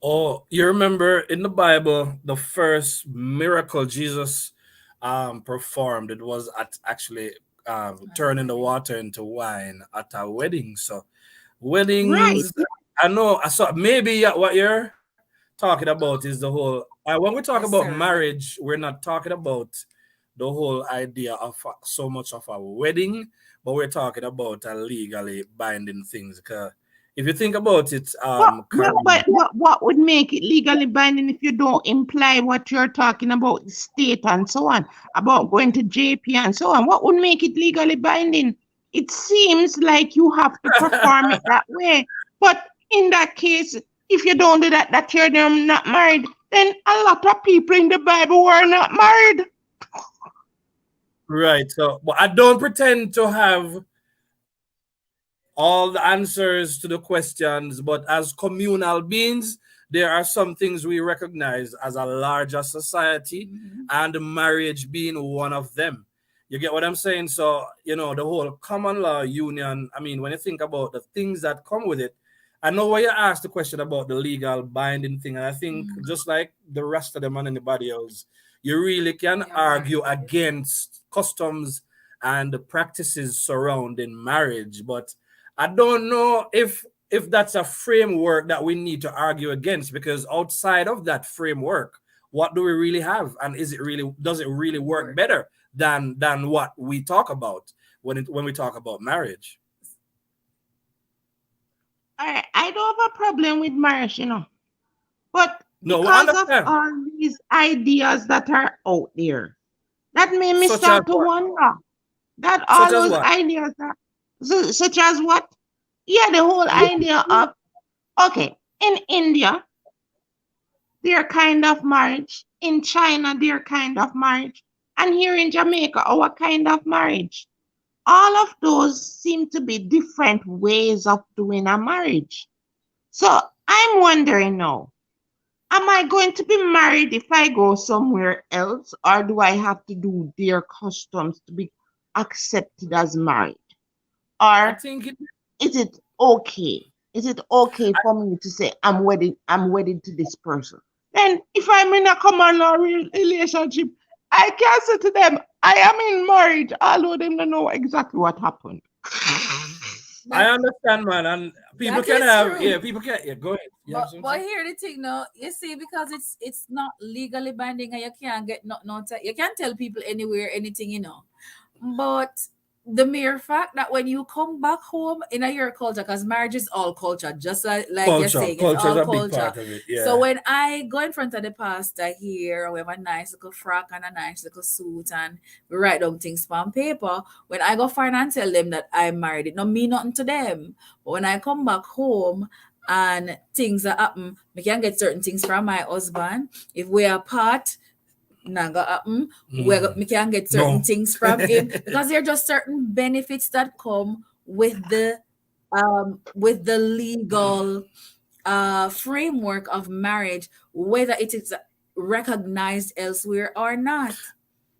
B: oh, you remember in the Bible, the first miracle Jesus performed, it was at actually turning the water into wine at a wedding. So
H: Right.
B: weddings, I know. I saw maybe what you're talking about is the whole. When we talk
C: the
B: about
C: ceremony.
B: marriage, we're not talking about the whole idea of so much of a wedding, but we're talking about a legally binding things. Because if you think about it, Karim,
H: What would make it legally binding if you don't imply what you're talking about, the state and so on, about going to JP and so on? What would make it legally binding? It seems like you have to perform it that way. But in that case, if you don't do that, that you're not married, then a lot of people in the Bible were not married.
B: right? So, but I don't pretend to have all the answers to the questions, but as communal beings, there are some things we recognize as a larger society, and marriage being one of them. You get what I'm saying? So, the whole common law union, I mean, when you think about the things that come with it, I know why you asked the question about the legal binding thing, and I think just like the rest of them and anybody else, you really can argue against customs and the practices surrounding marriage, but I don't know if that's a framework that we need to argue against, because outside of that framework, what do we really have, and does it really work better than what we talk about when we talk about marriage?
H: I don't have a problem with marriage, but
B: No, we
H: because of
B: understand.
H: all these ideas that are out there. That made me
B: Such as
H: start to
B: what?
H: wonder that
B: Such
H: all
B: as
H: those
B: what?
H: ideas are such as what? Yeah, the whole idea of okay, in India, their kind of marriage, in China, their kind of marriage, and here in Jamaica, our kind of marriage. All of those seem to be different ways of doing a marriage. So I'm wondering now, am I going to be married if I go somewhere else, or do I have to do their customs to be accepted as married?
B: I
H: Or
B: think it.
H: is it okay? Is it okay for me to say I'm wedded to this person? Then if I'm in a common law relationship, I can say to them, I am in marriage, although them don't know exactly what happened.
B: I
C: That
B: understand, man, and people
C: that
B: can
C: is
B: have.
C: true.
B: Yeah, people can. Yeah, go ahead. You have
C: But
B: something?
C: here the thing now, you see, because it's not legally binding and you can't get no you can't tell people anywhere anything, But the mere fact that when you come back home in your culture, because marriage is all culture, just like you're
B: Culture.
C: saying, it's
B: Culture is
C: all
B: a big
C: culture.
B: part of it.
C: So
B: Yeah.
C: when I go in front of the pastor here, we have a nice little frock and a nice little suit, and we write down things on paper. When I go find and tell them that I'm married, it don't mean nothing to them. But when I come back home and things that happen, we can get certain things from my husband. If we are apart, not gonna happen. We can get certain
B: No.
C: things from him because there are just certain benefits that come with the legal framework of marriage, whether it is recognized elsewhere or not.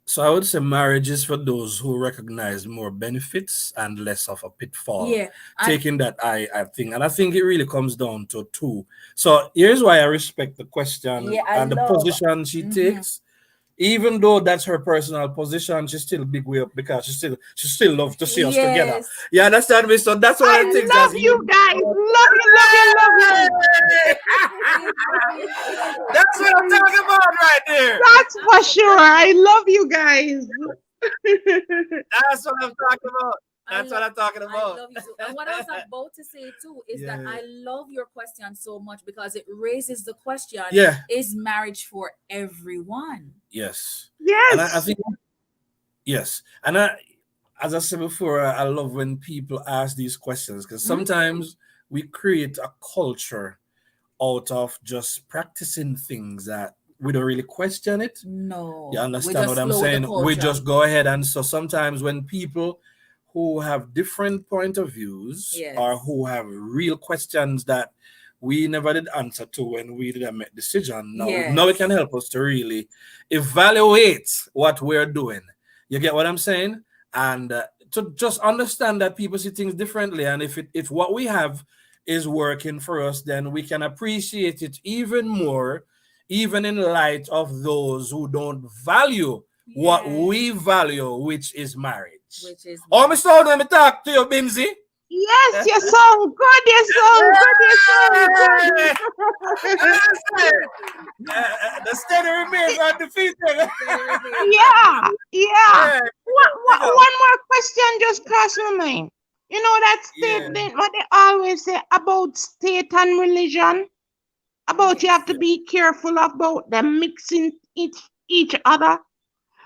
B: So I would say marriage is for those who recognize more benefits and less of a pitfall.
C: Yeah, and
B: Taking that I think, and I think it really comes down to two. So here's why I respect the question
C: yeah, I
B: and the
C: love.
B: position she
C: Mhm.
B: takes. Even though that's her personal position, she's still a big way up because she still loves to see us together.
C: Yes.
B: You understand me? So that's one
H: I
B: of the things that's
H: love you guys. Love you, love you, love you.
B: that's what I'm talking about right there.
H: That's for sure. I love you guys.
B: That's what I'm talking about.
C: I
B: That's what
C: love
B: I'm talking
C: I
B: about.
C: love you too. And what I was about to say too is that
B: Yeah.
C: I love your question so much because it raises the question:
B: Yeah.
C: is marriage for everyone?
B: Yes. And I
H: Yes.
B: think yes. And as I said before, I love when people ask these questions because
C: Mhm.
B: sometimes we create a culture out of just practicing things that we don't really question it.
C: No,
B: You
C: we
B: understand what
C: just
B: I'm
C: flow with the
B: saying? We
C: culture.
B: just go ahead, and so sometimes when people who have different point of views or
C: Yes.
B: who have real questions that we never did answer to when we did a make decision, now it
C: Yes.
B: can help us to really evaluate what we're doing. You get what I'm saying? And to just understand that people see things differently, and if what we have is working for us, then we can appreciate it even more, even in light of those who don't value what
C: Yeah.
B: we value, which is marriage.
C: Which is
B: Oh,
C: marriage.
B: Mr. Let me talk to you, Binzi.
H: Yes, you sound good. You sound good. You sound good.
B: The steady remains undefeated.
H: Yeah, yeah.
B: Yeah,
H: One more question just crossed my mind. You know that
B: yeah,
H: statement what they always say about state and religion? About you
C: Yes.
H: have to be careful about them mixing each other.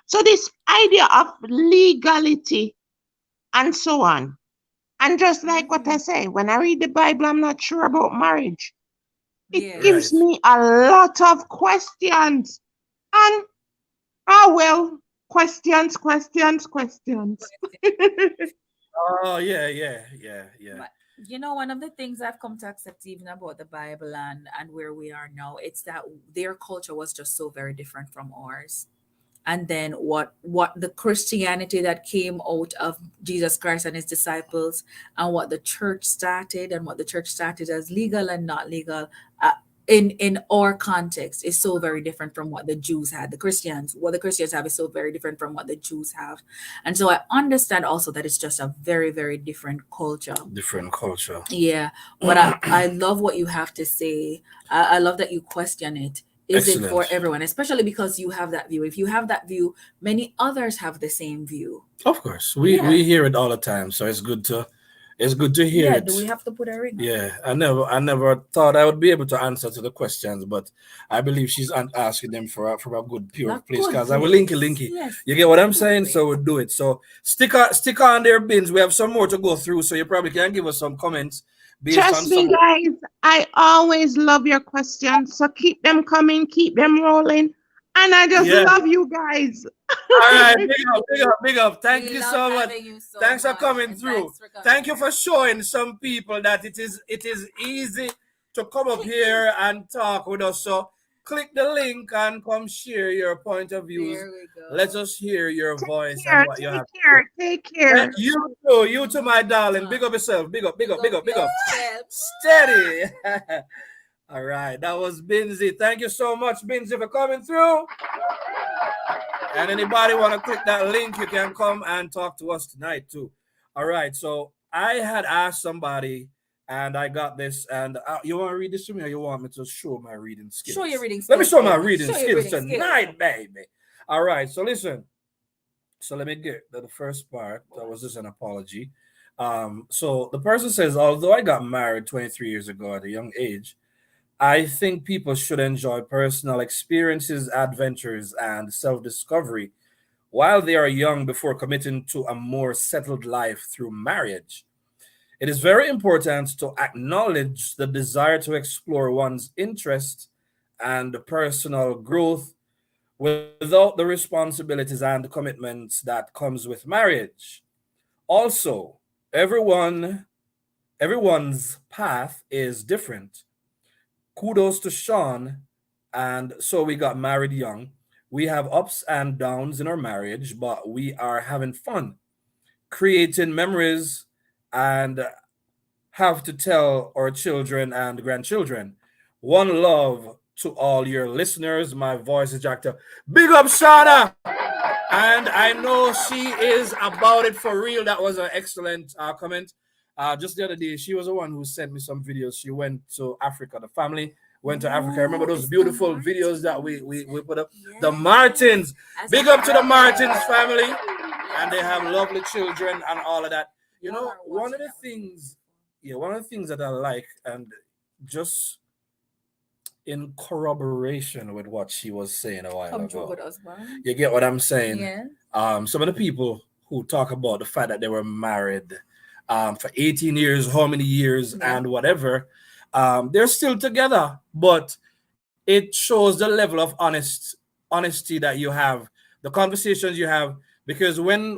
H: So this idea of legality and so on. And just like what I
C: Mhm.
H: say, when I read the Bible, I'm not sure about marriage. It
C: Yes.
H: gives
B: right.
H: me a lot of questions. And well, questions, questions, questions.
B: Oh, yeah.
C: But one of the things I've come to accept even about the Bible and where we are now, it's that their culture was just so very different from ours. And then what the Christianity that came out of Jesus Christ and his disciples, and what the church started, and what the church started as legal and not legal, in our context is so very different from what the Jews had. What the Christians have is so very different from what the Jews have. And so I understand also that it's just a very, very different culture.
B: Different culture.
C: Yeah, but I love what you have to say. I love that you question it. Is it for
B: Excellent.
C: everyone? Especially because you have that view. If you have that view, many others have the same view.
B: Of course, we
C: Yeah.
B: hear it all the time, so it's good to It's good to hear
C: Yeah,
B: it.
C: do we have to put a ring on?
B: Yeah, I never thought I would be able to answer to the questions, but I believe she's asking them from a good, pure
C: That
B: place.
C: good
B: Cause I will
C: place.
B: linky.
C: Yes.
B: You get what I'm
C: Good
B: saying?
C: place.
B: So we'll do it. So stick on their bins. We have some more to go through, so you probably can give us some comments based on
H: Trust me,
B: some.
H: guys, I always love your questions. So keep them coming, keep them rolling. And I just
B: Yeah.
H: love you guys.
B: All right, big up. Thank
C: We
B: you
C: love
B: so much.
C: having you so
B: Thanks for
C: much,
B: coming
C: and
B: through.
C: thanks for coming
B: Thank you
C: here.
B: for showing some people that it is easy to come up here and talk with us. So click the link and come share your point of views.
C: There we go.
B: Let us hear your voice and
H: Care,
B: what you
H: take
B: have.
H: care, take care.
B: You too, my darling. Big up yourself. Big up.
C: Big up yourself.
B: Steady. All right, that was Binzy. Thank you so much, Binzy, for coming through. And anybody want to click that link, you can come and talk to us tonight too. All right, so I had asked somebody, and I got this. And you want to read this to me, or you want me to show my reading skills?
C: Show your reading skills.
B: Let me show my
C: baby.
B: reading
C: Show your
B: skills
C: reading
B: tonight, baby. All right, so listen. So let me get to the first part. That was just an apology. So the person says, although I got married 23 years ago at a young age, I think people should enjoy personal experiences, adventures, and self discovery while they are young before committing to a more settled life through marriage. It is very important to acknowledge the desire to explore one's interests and personal growth without the responsibilities and commitments that comes with marriage. Also, everyone's path is different. Kudos to Sean. And so we got married young. We have ups and downs in our marriage, but we are having fun, creating memories, and have to tell our children and grandchildren. One love to all your listeners. My voice is jacked up. Big up, Shauna. And I know she is about it for real. That was an excellent comment. Just the other day, she was the one who sent me some videos. She went to Africa. The family went to Africa. Remember those beautiful videos that we put up?
C: Yes.
B: The Martins. Big up to the Martins family. And they have lovely children and all of that. You know, one of the things that I like, and just in corroboration with what she was saying a while
C: Come true
B: ago.
C: with us, man.
B: You get what I'm saying?
C: Yeah.
B: Some of the people who talk about the fact that they were married for 18 years, how many years,
C: Yeah.
B: and whatever, they're still together, but it shows the level of honesty that you have, the conversations you have, because when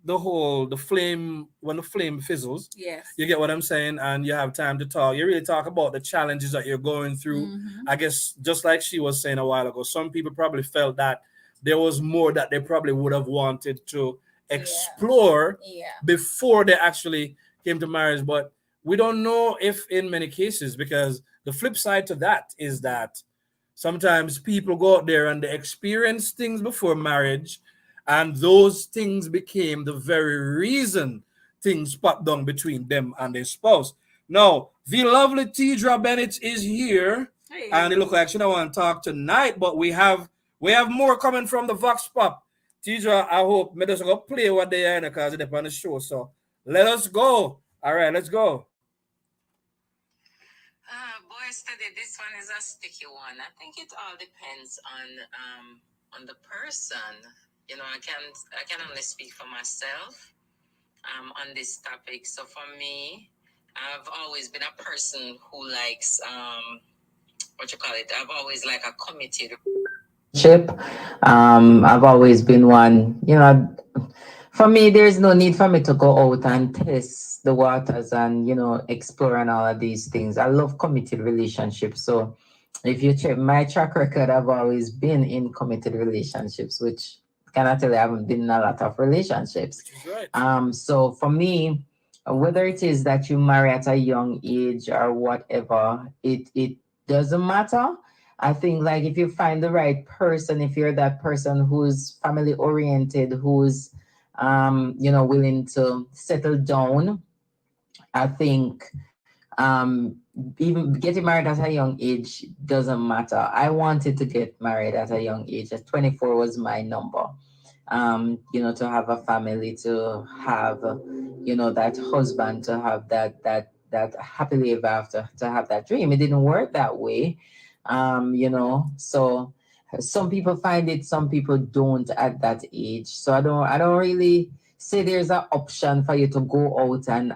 B: the flame fizzles,
C: Yes.
B: you get what I'm saying, and you have time to talk. You really talk about the challenges that you're going through.
C: Mhm.
B: I guess just like she was saying a while ago, some people probably felt that there was more that they probably would have wanted to explore
C: Yeah.
B: before they actually came to marriage. But we don't know if in many cases, because the flip side to that is that sometimes people go out there and they experience things before marriage, and those things became the very reason things popped down between them and their spouse. Now, the lovely Tidra Bennett is here,
C: Hey.
B: and it looks like she don't want to talk tonight, but we have more coming from the Vox Pop. Tidra, I hope me just go play what they are because they're on the show. So let us go. All right, let's go.
I: Boy, study. This one is a sticky one. I think it all depends on the person. You know, I can only speak for myself on this topic. So for me, I've always been a person who likes what you call it. I've always like a committed relationship. I've always been one. You know, for me, there's no need for me to go out and test the waters and explore and all of these things. I love committed relationships. So if you check my track record, I've always been in committed relationships, which can I tell you, I haven't been in a lot of relationships.
B: Right.
I: So for me, whether it is that you marry at a young age or whatever, it doesn't matter. I think like if you find the right person, if you're that person who's family oriented, who's willing to settle down, I think even getting married at a young age doesn't matter. I wanted to get married at a young age. At 24 was my number. to have a family, to have, that husband, to have that happily ever after, to have that dream. It didn't work that way. So some people find it, some people don't at that age. So I don't really say there's an option for you to go out and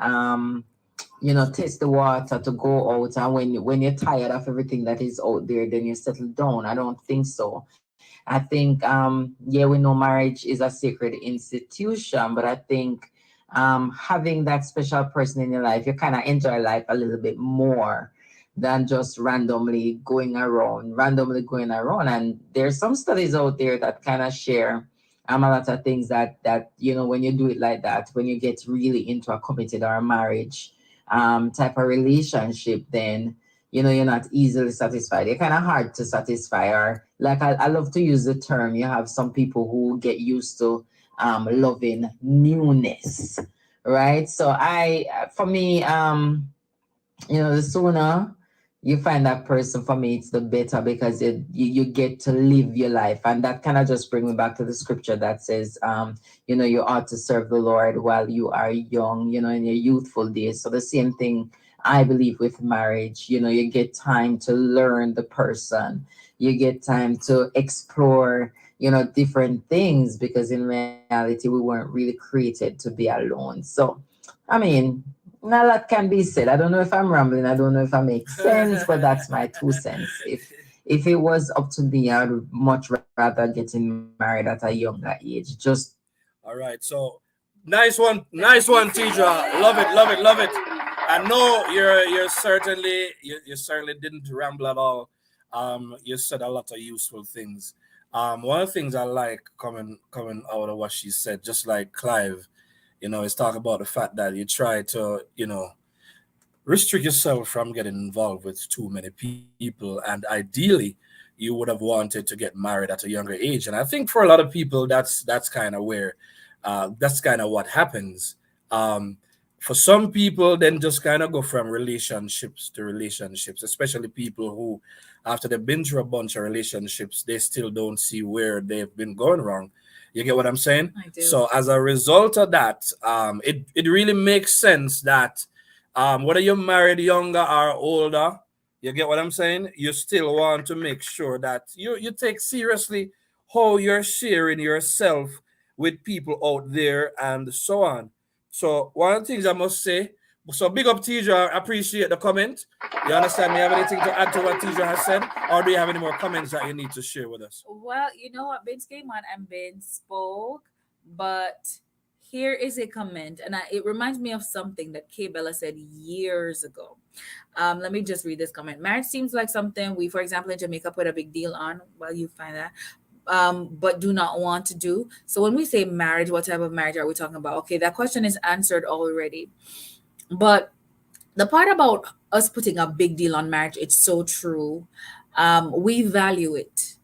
I: test the water, to go out, and when you're tired of everything that is out there, then you settle down. I don't think so. I think, yeah, we know marriage is a sacred institution, but I think, having that special person in your life, you kind of enjoy life a little bit more than just randomly going around. And there's some studies out there that kind of share, a lot of things that when you do it like that, when you get really into a committed or a marriage, type of relationship, then you're not easily satisfied. You're kind of hard to satisfy. Or like, I love to use the term, you have some people who get used to, loving newness, right? So for me, the sooner you find that person, for me, it's the better, because you get to live your life. And that kind of just bring me back to the scripture that says, you ought to serve the Lord while you are young, in your youthful days. So the same thing, I believe, with marriage. You get time to learn the person, you get time to explore, different things, because in reality, we weren't really created to be alone. So, I mean, a lot can be said. I don't know if I'm rambling. I don't know if I make sense, but that's my 2 cents. If it was up to me, I would much rather getting married at a younger age. Just
B: All right. So nice one, Tidra. Love it, love it, love it. I know you certainly didn't ramble at all. You said a lot of useful things. One of the things I like coming out of what she said, just like Clive, is talk about the fact that you try to, restrict yourself from getting involved with too many people, and ideally you would have wanted to get married at a younger age. And I think for a lot of people, that's kind of where, that's kind of what happens. For some people, then just kind of go from relationships to relationships, especially people who, after they've been through a bunch of relationships, they still don't see where they've been going wrong. You get what I'm saying?
C: I do.
B: So as a result of that, it really makes sense that, whether you're married younger or older, you get what I'm saying? You still want to make sure that you take seriously how you're sharing yourself with people out there and so on. So one of the things I must say, so big up Tidra, I appreciate the comment. You understand me? Have anything to add to what Tidra has said? Or do you have any more comments that you need to share with us?
C: Well, you know what? Vince came on and Vince spoke, but here is a comment, and it reminds me of something that Kay Bella said years ago. Let me just read this comment. Marriage seems like something we, for example, in Jamaica, put a big deal on. Well, you find that. But do not want to do. So when we say marriage, what type of marriage are we talking about? Okay, that question is answered already. But the part about us putting a big deal on marriage, it's so true. We value it.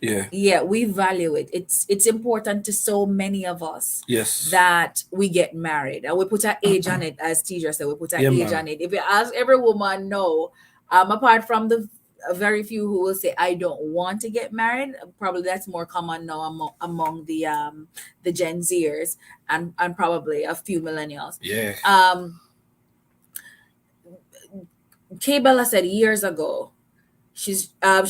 C: Yeah, we value it. It's important to so many of us
B: Yes.
C: that we get married, and we put an age on it. As teacher said, we put an
B: Yeah,
C: age
B: man.
C: on it. If you ask every woman, no, apart from the very few who will say I don't want to get married, probably that's more common now among the Gen Zers, and probably a few millennials.
B: Yeah.
C: Kay Bella said years ago, she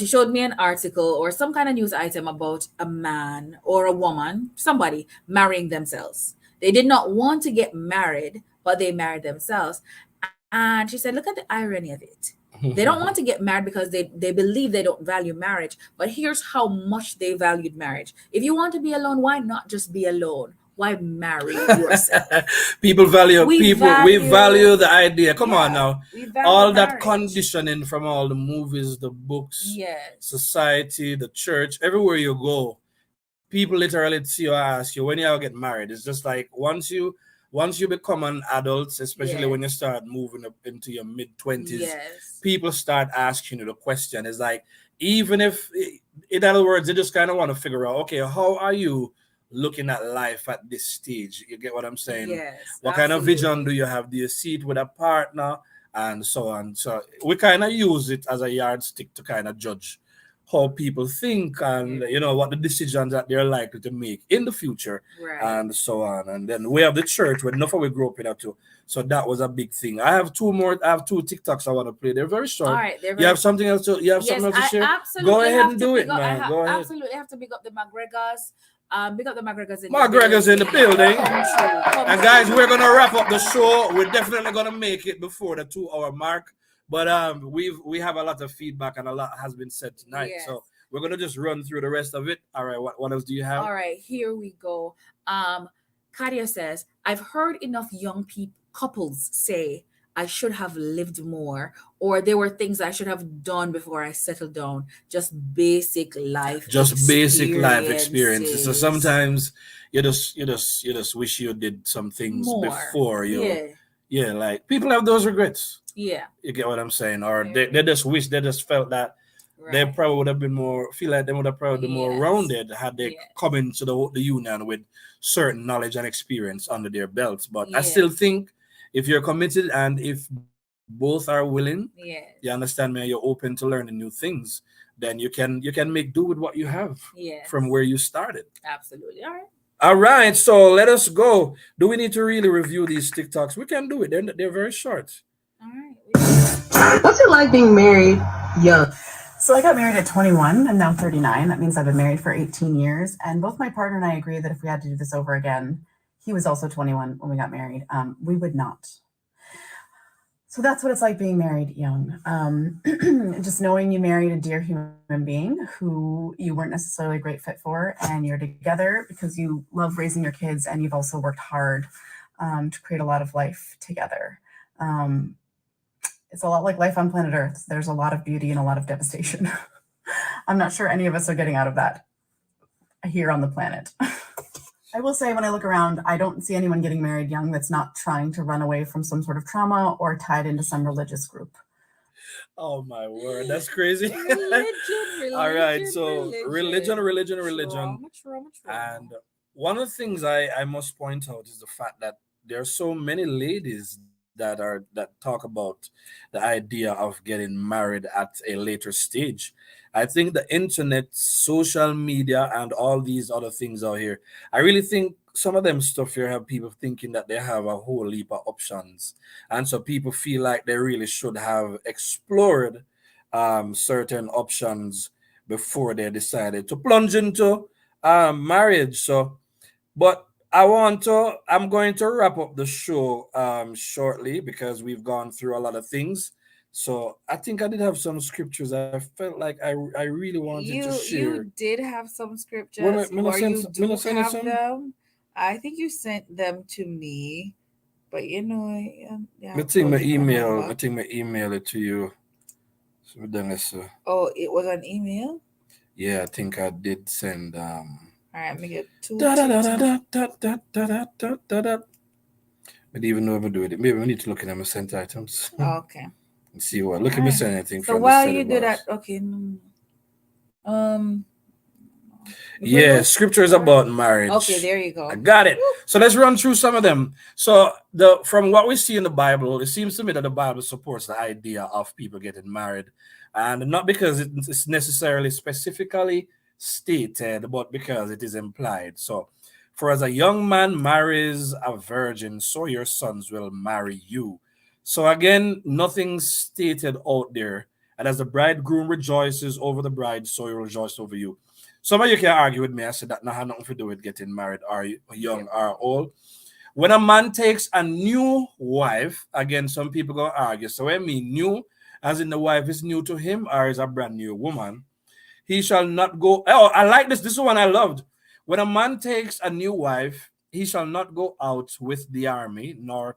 C: showed me an article or some kind of news item about a man or a woman, somebody marrying themselves. They did not want to get married, but they married themselves. And she said, look at the irony of it. They don't want to get married because they believe they don't value marriage. But here's how much they valued marriage. If you want to be alone, why not just be alone? Why marry yourself?
B: People value
C: We
B: we
C: value-
B: value the idea. Come on
C: Yeah,
B: now.
C: we value
B: All that
C: marriage.
B: conditioning from all the movies, the books,
C: Yes.
B: society, the church, everywhere you go, people literally see you, ask you when you get married. It's just like once you become an adult, especially when you
C: Yes.
B: start moving up into your mid-20s,
C: Yes.
B: people start asking you the question. It's like, even if, in other words, they just kind of want to figure out, okay, how are you looking at life at this stage? You get what I'm saying?
C: Yes.
B: What kind of vision
C: absolutely.
B: do you have? Do you see it with a partner? And so on. So we kind of use it as a yardstick to kind of judge how people think and what the decisions that they're likely to make in the future
C: Right.
B: and so on. And then we have the church where enough of we grew up in that too. So that was a big thing. I have two TikToks I want to play. They're very short.
C: All right.
B: You have something else to
C: Yes,
B: something else to
C: I
B: share?
C: absolutely
B: Go ahead
C: have
B: and
C: to
B: do
C: big
B: it,
C: up,
B: man. Go ahead.
C: absolutely have to big up the McGregors. Big up the McGregors in
B: McGregor's in the building.
C: Come true. Come
B: And
C: true.
B: guys, we're gonna wrap up the show. We're definitely gonna make it before the 2 hour mark. But we have a lot of feedback and a lot has been said tonight.
C: Yes.
B: So we're gonna just run through the rest of it. All right, what else do you have?
C: All right, here we go. Kadia says, I've heard enough young couples say I should have lived more, or there were things I should have done before I settled down. Just basic life
B: experiences. So sometimes you just wish you did some things
C: more
B: before you.
C: Yeah.
B: Like people have those regrets.
C: Yeah.
B: You get what I'm saying? Or they just wish, they just felt that they probably would have been more, feel like they would have probably been more rounded had they come into the union with certain knowledge and experience under their belts. But I still think if you're committed and if both are willing, you understand me, and you're open to learning new things, then you can make do with what you have from where you started.
C: Absolutely.
B: All right, so let us go. Do we need to really review these TikToks? We can do it. They're very short.
C: All right.
J: What's it like being married young?
K: So I got married at 21. I'm now 39. That means I've been married for 18 years. And both my partner and I agree that if we had to do this over again, he was also 21 when we got married, we would not. So that's what it's like being married young. Just knowing you married a dear human being who you weren't necessarily a great fit for, and you're together because you love raising your kids and you've also worked hard to create a lot of life together. It's a lot like life on planet Earth. There's a lot of beauty and a lot of devastation. I'm not sure any of us are getting out of that here on the planet. I will say when I look around, I don't see anyone getting married young that's not trying to run away from some sort of trauma or tied into some religious group.
B: Oh my word, that's crazy.
C: Religion,
B: all right, so religion.
C: Trauma.
B: And one of the things I must point out is the fact that there are so many ladies that talk about the idea of getting married at a later stage. I think the internet, social media, and all these other things out here, I really think some of them stuff here have people thinking that they have a whole heap of options. And so people feel like they really should have explored certain options before they decided to plunge into marriage. But I'm going to wrap up the show shortly because we've gone through a lot of things. So I think I did have some scriptures. I felt like I really wanted to share.
C: You did have some scriptures. Them. I think you sent them to me, but
B: I think my email it to you. So then
C: oh, it was an email?
B: Yeah, I think I did send
C: all right, let me get two.
B: I didn't even know if I do it. Maybe we need to look at my sent items.
C: Okay.
B: And see what. Look at me send anything.
C: So while you do that, okay.
B: Yeah, scriptures about marriage.
C: Okay, there you go.
B: I got it. So let's run through some of them. So from what we see in the Bible, it seems to me that the Bible supports the idea of people getting married, and not because it's necessarily specifically stated, but because it is implied. So, for as a young man marries a virgin, so your sons will marry you. So again, nothing's stated out there. And as the bridegroom rejoices over the bride, so he will rejoice over you. Some of you can argue with me. I said that not have nothing to do with getting married or young or old. When a man takes a new wife, again, some people go argue. So I mean new, as in the wife is new to him or is a brand new woman. He shall not go. Oh, I like this. This is one I loved. When a man takes a new wife, he shall not go out with the army, nor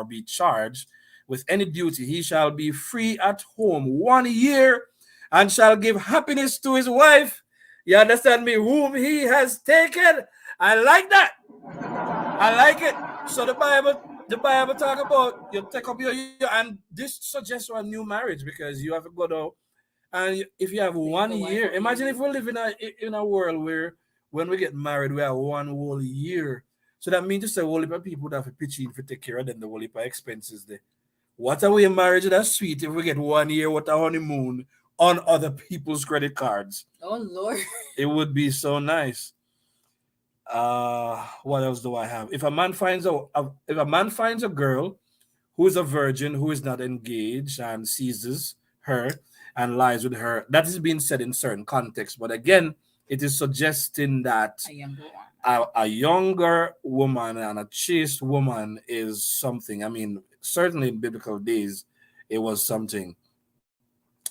B: be charged with any duty. He shall be free at home 1 year and shall give happiness to his wife. You understand me? Whom he has taken. I like that. I like it. So the Bible talk about you take up your and this suggests a new marriage because you have to go out. And if you have 1 year, imagine if we live in a world where when we get married, we have 1 whole year. So that means just a whole heap of people that have to pitch in for take care of them, the whole heap of expenses there. What are we in marriage that's sweet if we get 1 year, what a honeymoon, on other people's credit cards.
C: Oh Lord.
B: It would be so nice. What else do I have? If a man finds a girl who is a virgin, who is not engaged, and seizes her and lies with her, that is being said in certain contexts. But again, it is suggesting that
C: A younger one.
B: a younger woman and a chaste woman is something. I mean, certainly in biblical days, it was something.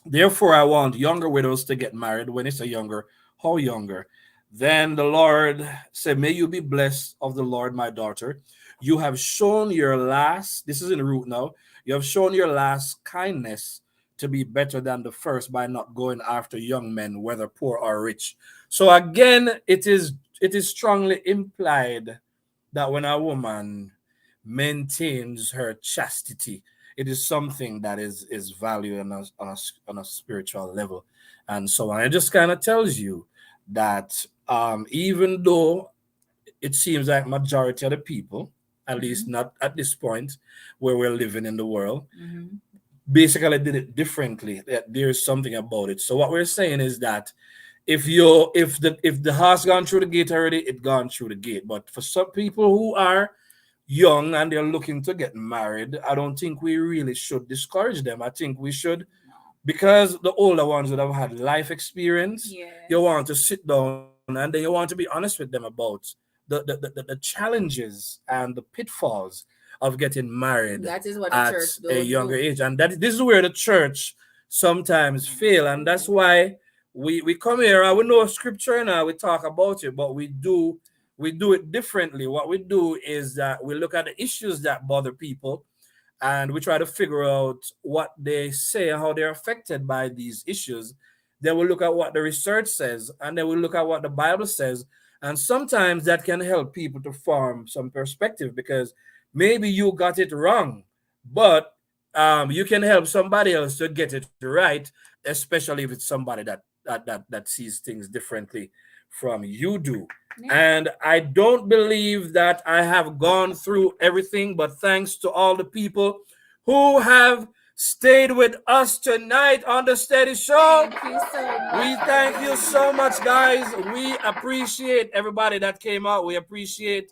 B: Therefore, I want younger widows to get married. When it's a younger, how younger? Then the Lord said, may you be blessed of the Lord, my daughter. You have shown your last, this is in the root now, you have shown your last kindness to be better than the first by not going after young men, whether poor or rich. So again, it is strongly implied that when a woman maintains her chastity, it is something that is valued on a spiritual level. And so on. It just kind of tells you that even though it seems like majority of the people, at least not at this point where we're living in the world, basically did it differently, that there's something about it. So what we're saying is that if the horse gone through the gate already, it gone through the gate. But for some people who are young and they're looking to get married, I don't think we really should discourage them. I think we should, because the older ones that have had life experience, you want to sit down and then you want to be honest with them about the challenges and the pitfalls of getting married
C: That is what the
B: at
C: church
B: a
C: does
B: younger
C: do.
B: age. And this is where the church sometimes fail. And that's why we come here and we know scripture now, we talk about it, but we do it differently. What we do is that we look at the issues that bother people and we try to figure out what they say and how they're affected by these issues. Then we look at what the research says, and then we look at what the Bible says. And sometimes that can help people to form some perspective, because maybe you got it wrong, but you can help somebody else to get it right, especially if it's somebody that sees things differently from you do. And I don't believe that I have gone through everything, but thanks to all the people who have stayed with us tonight on the Steady Show.
C: Thank you so much.
B: We thank you so much, guys. We appreciate everybody that came out. We appreciate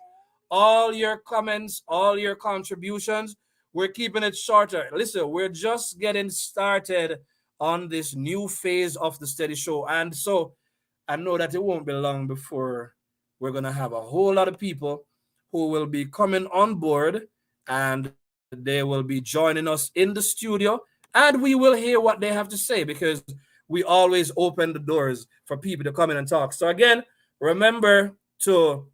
B: all your comments, all your contributions. We're keeping it shorter. Listen, we're just getting started on this new phase of the Steady Show. And so I know that it won't be long before we're going to have a whole lot of people who will be coming on board, and they will be joining us in the studio, and we will hear what they have to say, because we always open the doors for people to come in and talk. So again, remember to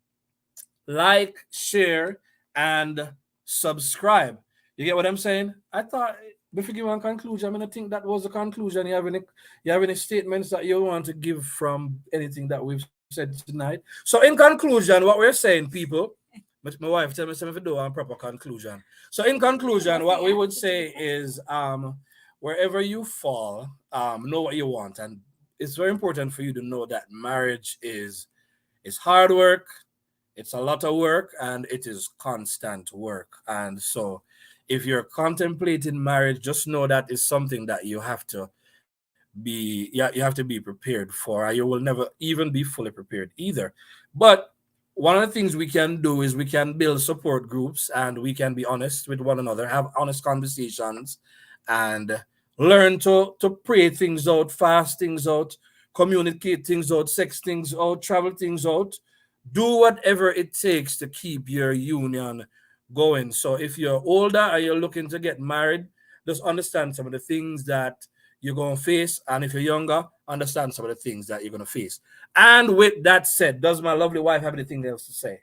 B: like, share, and subscribe. You get what I'm saying? I thought, before giving a conclusion, I think that was the conclusion. You have any statements that you want to give from anything that we've said tonight? So in conclusion, what we're saying, people, but my wife tell me something to do on proper conclusion. So in conclusion, what we would say is wherever you fall, know what you want. And it's very important for you to know that marriage is hard work, it's a lot of work, and it is constant work. And so if you're contemplating marriage, just know that is something that you have to be prepared for. You will never even be fully prepared either. But one of the things we can do is we can build support groups, and we can be honest with one another, have honest conversations, and learn to pray things out, fast things out, communicate things out, sex things out, travel things out. Do whatever it takes to keep your union going. So if you're older and you're looking to get married, just understand some of the things that you're going to face. And if you're younger, understand some of the things that you're going to face. And with that said, does my lovely wife have anything else to say?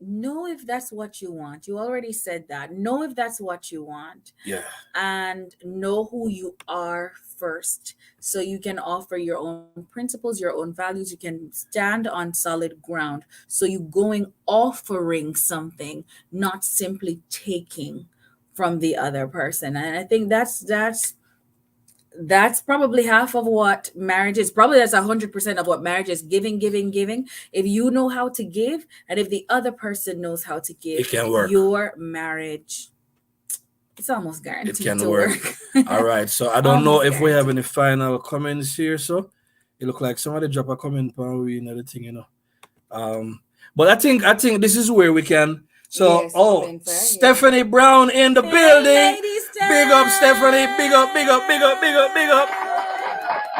C: Know if that's what you want. You already said that. Know if that's what you want.
B: Yeah.
C: And know who you are first, so you can offer your own principles, your own values. You can stand on solid ground. So you offering something, not simply taking from the other person. And I think that's probably half of what marriage is. Probably that's 100% of what marriage is. Giving. If you know how to give, and if the other person knows how to give,
B: it can work.
C: Your marriage It's almost
B: it
C: guaranteed
B: can
C: to
B: work.
C: work.
B: All right. So I don't know
C: Almost
B: if we have
C: guaranteed.
B: any final comments here. So it look like somebody drop a comment on we another thing, But I think this is where we can. So
C: Yes, Spencer, yes.
B: Stephanie Brown in the
C: Hey,
B: building.
C: ladies,
B: Big up, Stephanie. Big up, big up, big up, big up, big up.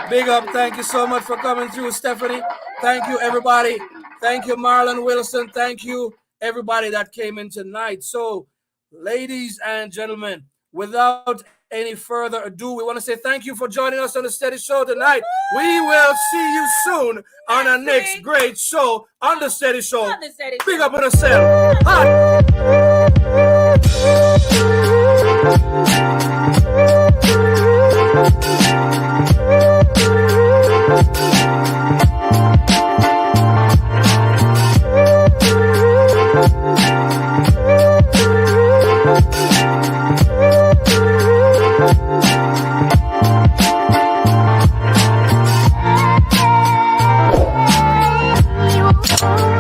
B: Big up. Thank you so much for coming through, Stephanie. Thank you, everybody. Thank you, Marlon Wilson. Thank you, everybody that came in tonight. So, ladies and gentlemen, without any further ado, we want to say thank you for joining us on the Steady Show tonight. We will see you soon on our next great show on the Steady Show.
C: On the Steady
B: Big
C: Show.
B: up on yourself. Hot.
L: You